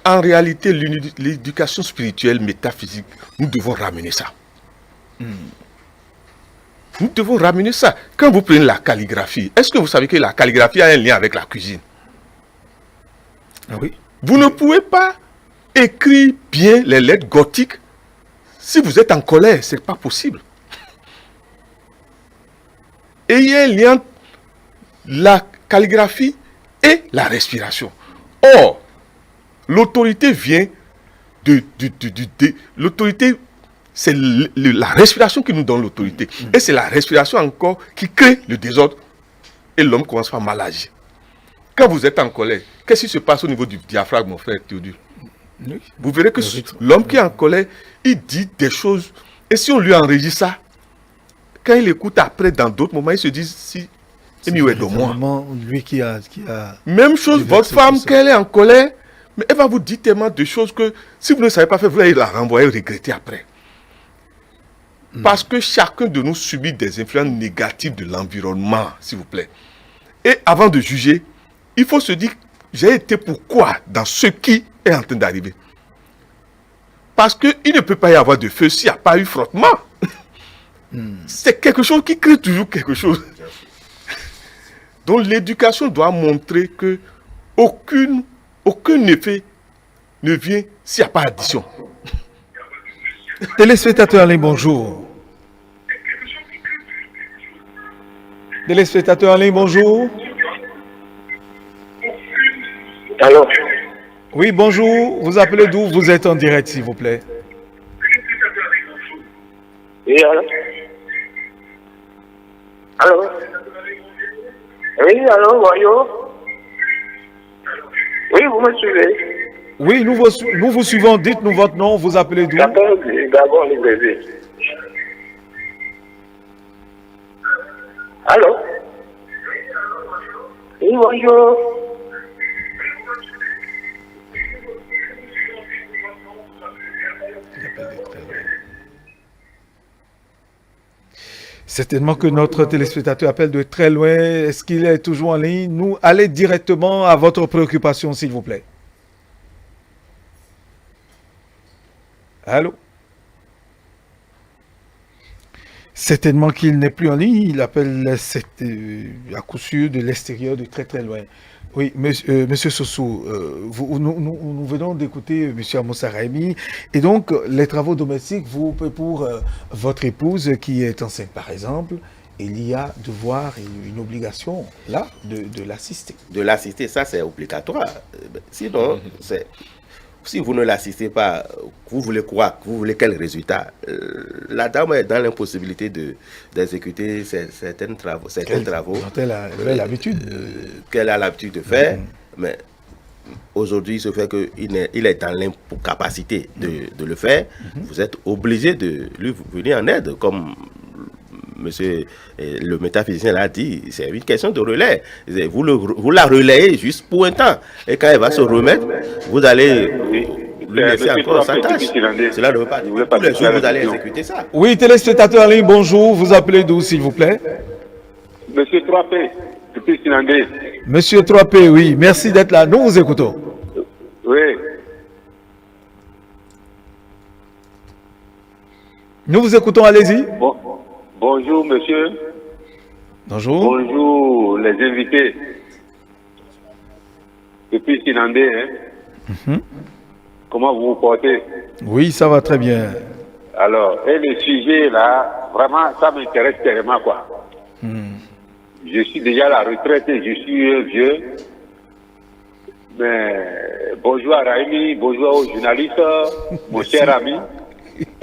En réalité, l'éducation spirituelle, métaphysique, nous devons ramener ça. Nous devons ramener ça. Quand vous prenez la calligraphie, est-ce que vous savez que la calligraphie a un lien avec la cuisine? Oui. Vous ne pouvez pas écrire bien les lettres gothiques si vous êtes en colère. Ce n'est pas possible. Et il y a un lien entre la calligraphie et la respiration. Or, l'autorité vient l'autorité, c'est la respiration qui nous donne l'autorité. Et c'est la respiration encore qui crée le désordre. Et l'homme commence par mal agir. Quand vous êtes en colère, qu'est-ce qui se passe au niveau du diaphragme, mon frère Théodule? Oui. Vous verrez que Le rythme. l'homme qui est en colère, il dit des choses. Et si on lui enregistre ça, quand il écoute après, dans d'autres moments, il se dit si. C'est de moi. véritablement lui qui a Même chose, votre déversé femme, tout ça. quand elle est en colère, mais elle va vous dire tellement de choses que si vous ne savez pas faire, vous allez la renvoyer, regretter après. Parce que chacun de nous subit des influences négatives de l'environnement, s'il vous plaît. Et avant de juger, il faut se dire, j'ai été pourquoi dans ce qui est en train d'arriver. Parce qu'il ne peut pas y avoir de feu s'il n'y a pas eu frottement. C'est quelque chose qui crée toujours quelque chose. Donc l'éducation doit montrer que aucun effet ne vient s'il n'y a pas addition. Téléspectateur en ligne, bonjour. Téléspectateur en ligne, bonjour. Alors, Oui, bonjour. Vous appelez d'où? Vous êtes en direct, s'il vous plaît. oui, alors. Allô? Oui, allô, bonjour. Oui, vous me suivez? Oui, nous vous suivons. Dites-nous votre nom. Vous appelez d'où? J'appelle Gabon Libreville. Allô? Oui, bonjour. Certainement que notre téléspectateur appelle de très loin. Est-ce qu'il est toujours en ligne? Nous, allez directement à votre préoccupation, s'il vous plaît. Allô? Certainement qu'il n'est plus en ligne. Il appelle à coup sûr de l'extérieur, de très très loin. Oui, monsieur Sossou, nous venons d'écouter monsieur Amoussa Raimi. Et donc, les travaux domestiques, pour votre épouse qui est enceinte, par exemple, il y a devoir et une obligation, là, de l'assister. De l'assister, ça c'est obligatoire. Sinon, si vous ne l'assistez pas, vous voulez quoi? Vous voulez quel résultat? La dame est dans l'impossibilité d'exécuter certains travaux Dont elle a l'habitude. qu'elle a l'habitude de faire, mais aujourd'hui, il se fait qu'il est dans l'incapacité de le faire. Vous êtes obligé de lui venir en aide, comme monsieur le métaphysicien l'a dit, c'est une question de relais. Vous la relayez juste pour un temps. Et quand elle va se remettre, vous allez lui laisser encore sa tâche. Cela ne veut pas dire que tous les jours vous allez exécuter ça. Oui, téléspectateur en ligne, bonjour. Vous appelez d'où, s'il vous plaît? Monsieur 3P, depuis Sinandé. Monsieur 3P, oui. Merci d'être là. Nous vous écoutons. Oui. Nous vous écoutons, allez-y. Bonjour, monsieur. Bonjour. Bonjour, les invités. Depuis Sinandé, hein. Comment vous vous portez? Oui, ça va très bien. Alors, et le sujet là, vraiment, ça m'intéresse tellement, quoi. Je suis déjà à la retraite et je suis vieux. Mais bonjour à Raimi, bonjour aux journalistes, mon cher ami,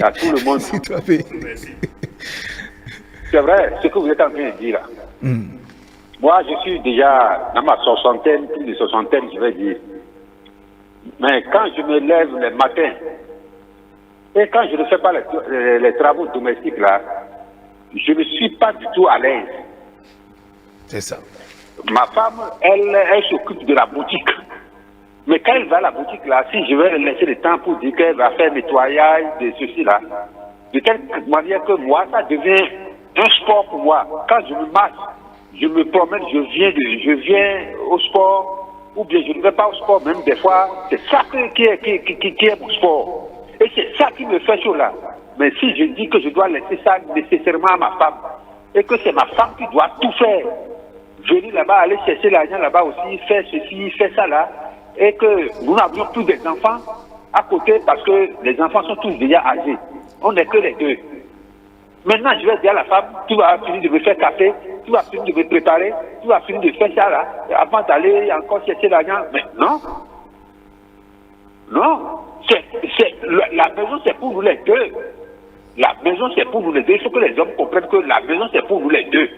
à tout le monde. Merci 3P. C'est vrai, ce que vous êtes en train de dire là. Moi, je suis déjà dans ma soixantaine, plus de soixantaine, je vais dire. Mais quand je me lève le matin, et quand je ne fais pas les travaux domestiques là, je ne suis pas du tout à l'aise. C'est ça. Ma femme, elle s'occupe de la boutique. Mais quand elle va à la boutique là, si je vais laisser le temps pour dire qu'elle va faire nettoyage de ceci là, de telle manière que moi, ça devient un sport pour moi. Quand je me marche, je me promène, je viens au sport, ou bien je ne vais pas au sport, même des fois, c'est ça qui est mon sport. Et c'est ça qui me fait chaud là. Mais si je dis que je dois laisser ça nécessairement à ma femme, et que c'est ma femme qui doit tout faire, venir là-bas, aller chercher l'argent là-bas aussi, faire ceci, faire ça là, et que nous n'avions plus d'enfants à côté parce que les enfants sont tous déjà âgés. On n'est que les deux. Maintenant, je vais dire à la femme, tu vas finir de me faire café, tu vas finir de me préparer, tu vas finir de faire ça là, avant d'aller encore chercher l'argent. Mais non. Non. La maison, c'est pour nous les deux. La maison, c'est pour nous les deux. Il faut que les hommes comprennent que la maison, c'est pour nous les deux.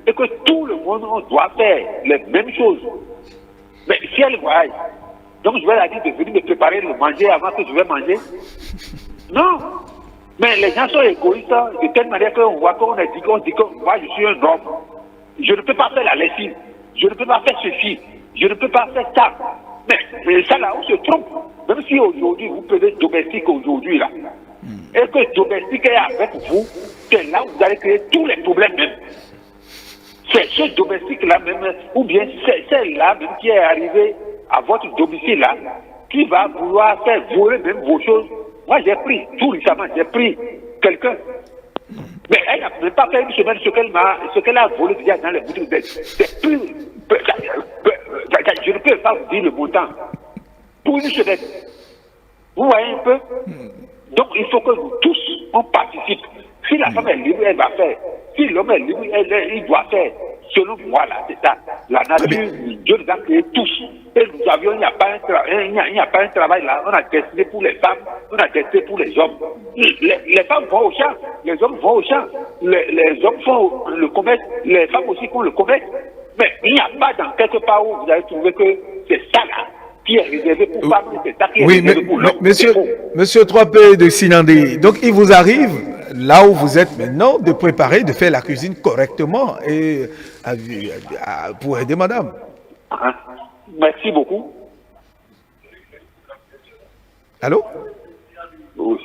Et que tout le monde, on doit faire les mêmes choses. Mais si elle voyage, Donc je vais la dire de venir me préparer le manger avant que je vais manger. Non. Mais les gens sont égoïstes de telle manière qu'on voit qu'on dit que moi je suis un homme. Je ne peux pas faire la lessive. Je ne peux pas faire ceci. Je ne peux pas faire ça. Mais ça là, on se trompe. Même si aujourd'hui vous prenez domestique aujourd'hui là, et que domestique est avec vous, c'est là où vous allez créer tous les problèmes même. C'est ce domestique-là même, ou bien c'est celle-là même qui est arrivé à votre domicile-là, qui va vouloir faire voler même vos choses. Moi, j'ai pris, tout récemment, j'ai pris quelqu'un. Mais elle n'a même pas fait une semaine ce qu'elle a volé déjà dans les boutiques. C'est plus. Je ne peux pas vous dire le montant. Pour une semaine. Vous voyez un peu? Donc, il faut que nous tous, on participe. Si la femme est libre, elle va faire. Si l'homme est libre, il doit faire. Selon moi, là, c'est ça. La nature, Dieu nous a créés tous. Et nous avions, il n'y a pas un travail là. On a destiné pour les femmes, on a destiné pour les hommes. Les femmes vont au champ, les hommes vont au champ. Les hommes font le commerce, les femmes aussi font le commerce. Mais il n'y a pas dans quelque part où vous allez trouver que c'est ça là qui est réservé pour femmes, c'est ça qui est réservé pour l'homme. Monsieur 3P de Sinandé, donc il vous arrive, là où vous êtes maintenant, de préparer, de faire la cuisine correctement et pour aider madame. Merci beaucoup. Allô? Oui.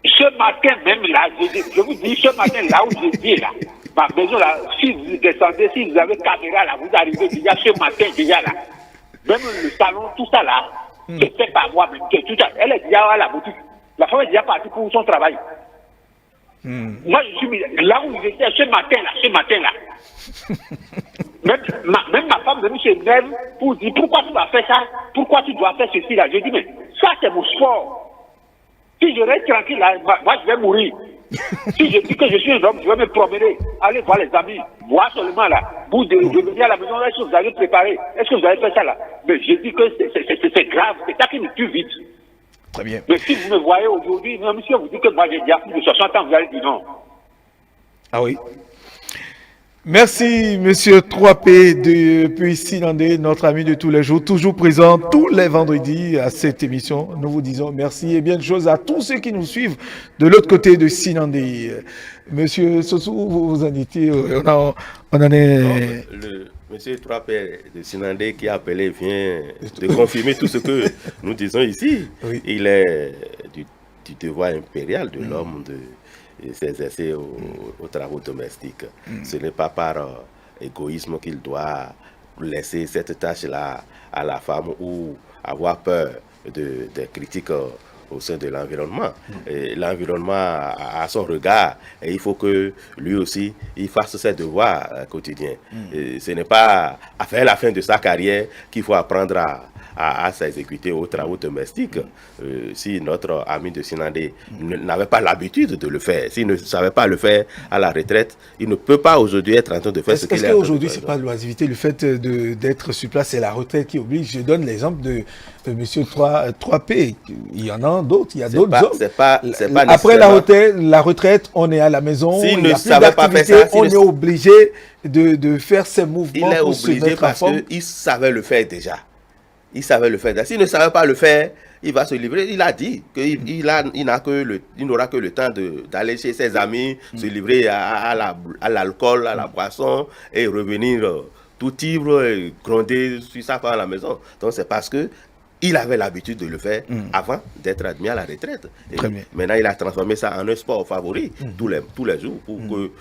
Ce matin même là, je vous dis, ce matin là où je dis là, ma maison là, si vous descendez, si vous avez caméra là, vous arrivez déjà ce matin déjà là. Même le salon, tout ça là, c'est fait par moi-même. Tout ça, elle est déjà à la boutique. La femme est déjà partie pour son travail. Moi, je suis là où j'étais ce matin là. Même ma femme même s'énerve pour dire pourquoi tu vas faire ça, pourquoi tu dois faire ceci là. Je dis mais ça c'est mon sport. Si je reste tranquille là, moi je vais mourir. Si je dis que je suis un homme, je vais me promener, aller voir les amis, voir seulement là, vous de venir à la maison, est-ce que vous avez préparé, est-ce que vous avez fait ça là. Mais je dis que c'est grave, c'est ça qui me tue vite. Très bien. Mais si vous me voyez aujourd'hui, même si on vous dit que moi j'ai déjà plus de 60 ans, vous allez dire non. Ah oui. Merci, monsieur 3P depuis Sinandé, notre ami de tous les jours, toujours présent tous les vendredis à cette émission. Nous vous disons merci et bien de choses à tous ceux qui nous suivent de l'autre côté de Sinandé. Monsieur Sossou, vous en étiez, on en est... Le monsieur 3P de Sinandé qui a appelé vient de confirmer tout ce que nous disons ici. Oui. Il est du devoir impérial de l'homme de s'exercer aux travaux domestiques. Ce n'est pas par égoïsme qu'il doit laisser cette tâche-là à la femme ou avoir peur des critiques au sein de l'environnement. L'environnement a son regard et il faut que lui aussi il fasse ses devoirs quotidiens. Ce n'est pas à faire la fin de sa carrière qu'il faut apprendre à s'exécuter aux travaux domestiques. Si notre ami de Sinandé n'avait pas l'habitude de le faire, s'il ne savait pas le faire à la retraite, il ne peut pas aujourd'hui être en train de faire ce qu'il est. Est-ce qu'aujourd'hui, ce n'est pas l'oisiveté, le fait d'être sur place, c'est la retraite qui oblige? Je donne l'exemple de M. 3P. Il y en a d'autres, il y a d'autres hommes. Après la retraite, on est à la maison, s'il il ne savait pas faire ça, on est obligé de faire ces mouvements. Il est obligé parce qu'il savait le faire déjà. Il savait le faire. S'il ne savait pas le faire, il va se livrer. Il a dit qu'il n'aura que le temps d'aller chez ses amis, se livrer à l'alcool, à la boisson et revenir tout ivre et gronder sur sa femme à la maison. Donc c'est parce que il avait l'habitude de le faire avant d'être admis à la retraite. Et maintenant, il a transformé ça en un sport favori tous les jours pour que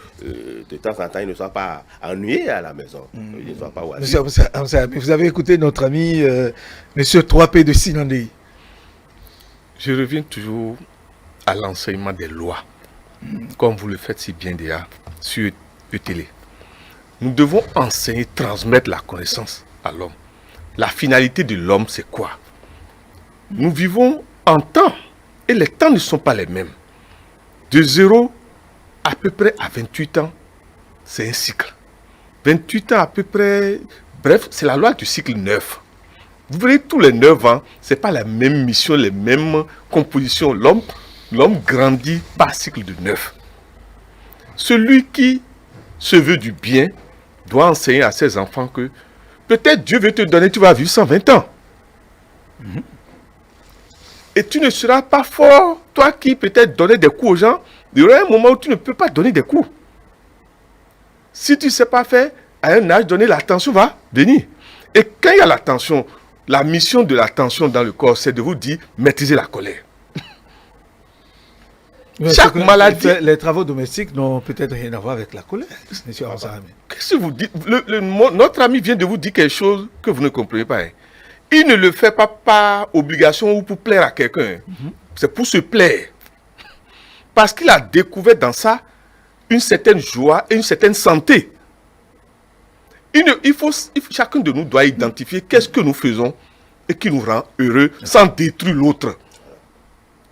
de temps en temps, il ne soit pas ennuyé à la maison. Il ne soit pas vous avez écouté notre ami Monsieur 3P de Sinandé. Je reviens toujours à l'enseignement des lois, comme vous le faites si bien déjà sur ETélé. Nous devons enseigner, transmettre la connaissance à l'homme. La finalité de l'homme, c'est quoi? Nous vivons en temps et les temps ne sont pas les mêmes. De 0 à peu près à 28 ans, c'est un cycle. 28 ans à peu près, bref, c'est la loi du cycle 9. Vous verrez, tous les 9 ans, ce n'est pas la même mission, les mêmes compositions. L'homme grandit par cycle de 9. Celui qui se veut du bien doit enseigner à ses enfants que peut-être Dieu veut te donner, tu vas vivre 120 ans. Et tu ne seras pas fort, toi qui peut-être donnais des coups aux gens, il y aura un moment où tu ne peux pas donner des coups. Si tu ne sais pas faire, à un âge donné, la tension va venir. Et quand il y a la tension, la mission de la tension dans le corps, c'est de vous dire, maîtriser la colère. Mais Chaque maladie... Les travaux domestiques n'ont peut-être rien à voir avec la colère, monsieur Amoussarami. Qu'est-ce que vous dites? Notre ami vient de vous dire quelque chose que vous ne comprenez pas. Hein. Il ne le fait pas par obligation ou pour plaire à quelqu'un. C'est pour se plaire. Parce qu'il a découvert dans ça une certaine joie et une certaine santé. Chacun de nous doit identifier qu'est-ce que nous faisons et qui nous rend heureux sans détruire l'autre.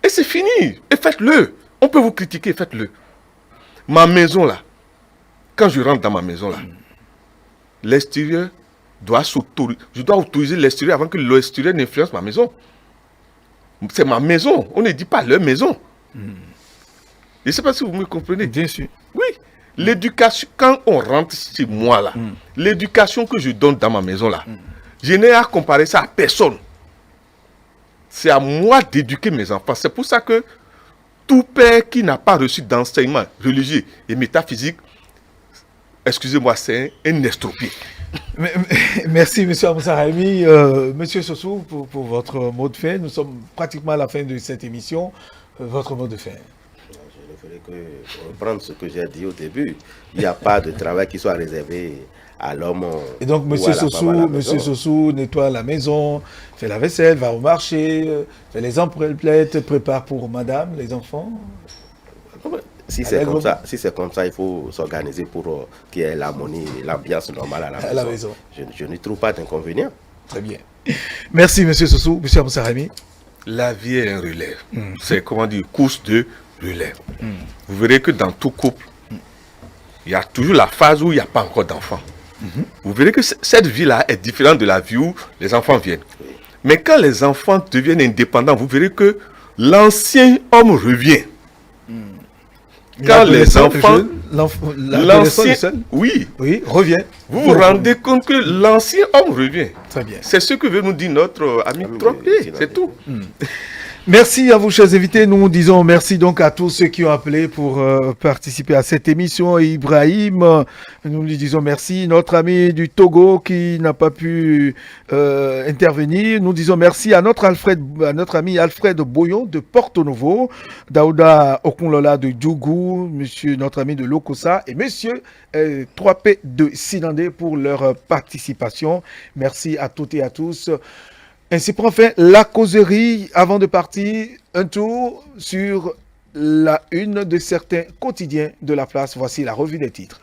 Et c'est fini. Et faites-le. On peut vous critiquer, faites-le. Ma maison là, quand je rentre dans ma maison là, l'extérieur doit s'autoriser. Je dois autoriser l'extérieur avant que l'extérieur n'influence ma maison. C'est ma maison. On ne dit pas leur maison. Je ne sais pas si vous me comprenez. Bien sûr. Oui. L'éducation, quand on rentre chez moi là, l'éducation que je donne dans ma maison là, je n'ai à comparer ça à personne. C'est à moi d'éduquer mes enfants. C'est pour ça que tout père qui n'a pas reçu d'enseignement religieux et métaphysique, excusez-moi, c'est un estropié. Merci, M. Amoussarami. M. Sossou, pour votre mot de fin. Nous sommes pratiquement à la fin de cette émission. Votre mot de fin. Je ne ferai que reprendre ce que j'ai dit au début. Il n'y a pas de travail qui soit réservé à l'homme. Et donc, M. Sossou nettoie la maison, fait la vaisselle, va au marché, fait les emplettes, prépare pour madame, les enfants. Si c'est comme ça, il faut s'organiser pour qu'il y ait l'harmonie, l'ambiance normale à la maison. Je n'y trouve pas d'inconvénient. Très bien. Merci, M. Sossou, M. Amoussarami. La vie est un relais. C'est, comment dire, course de relais. Vous verrez que dans tout couple, il y a toujours la phase où il n'y a pas encore d'enfants. Vous verrez que cette vie-là est différente de la vie où les enfants viennent. Mais quand les enfants deviennent indépendants, vous verrez que l'ancien homme revient. Quand les enfants... L'ancien, oui, revient. Vous vous rendez compte que l'ancien homme revient. Très bien. C'est ce que veut nous dire notre ami Tropier, c'est tout. Merci à vous, chers invités. Nous disons merci donc à tous ceux qui ont appelé pour participer à cette émission. Ibrahim, nous lui disons merci. Notre ami du Togo qui n'a pas pu intervenir. Nous disons merci à notre ami Alfred Boyon de Porto Novo, Daouda Okunlola de Djougou, notre ami de Lokosa et monsieur 3P de Sinandé pour leur participation. Merci à toutes et à tous. Ainsi prend fin la causerie. Avant de partir, un tour sur la une de certains quotidiens de la place. Voici la revue des titres.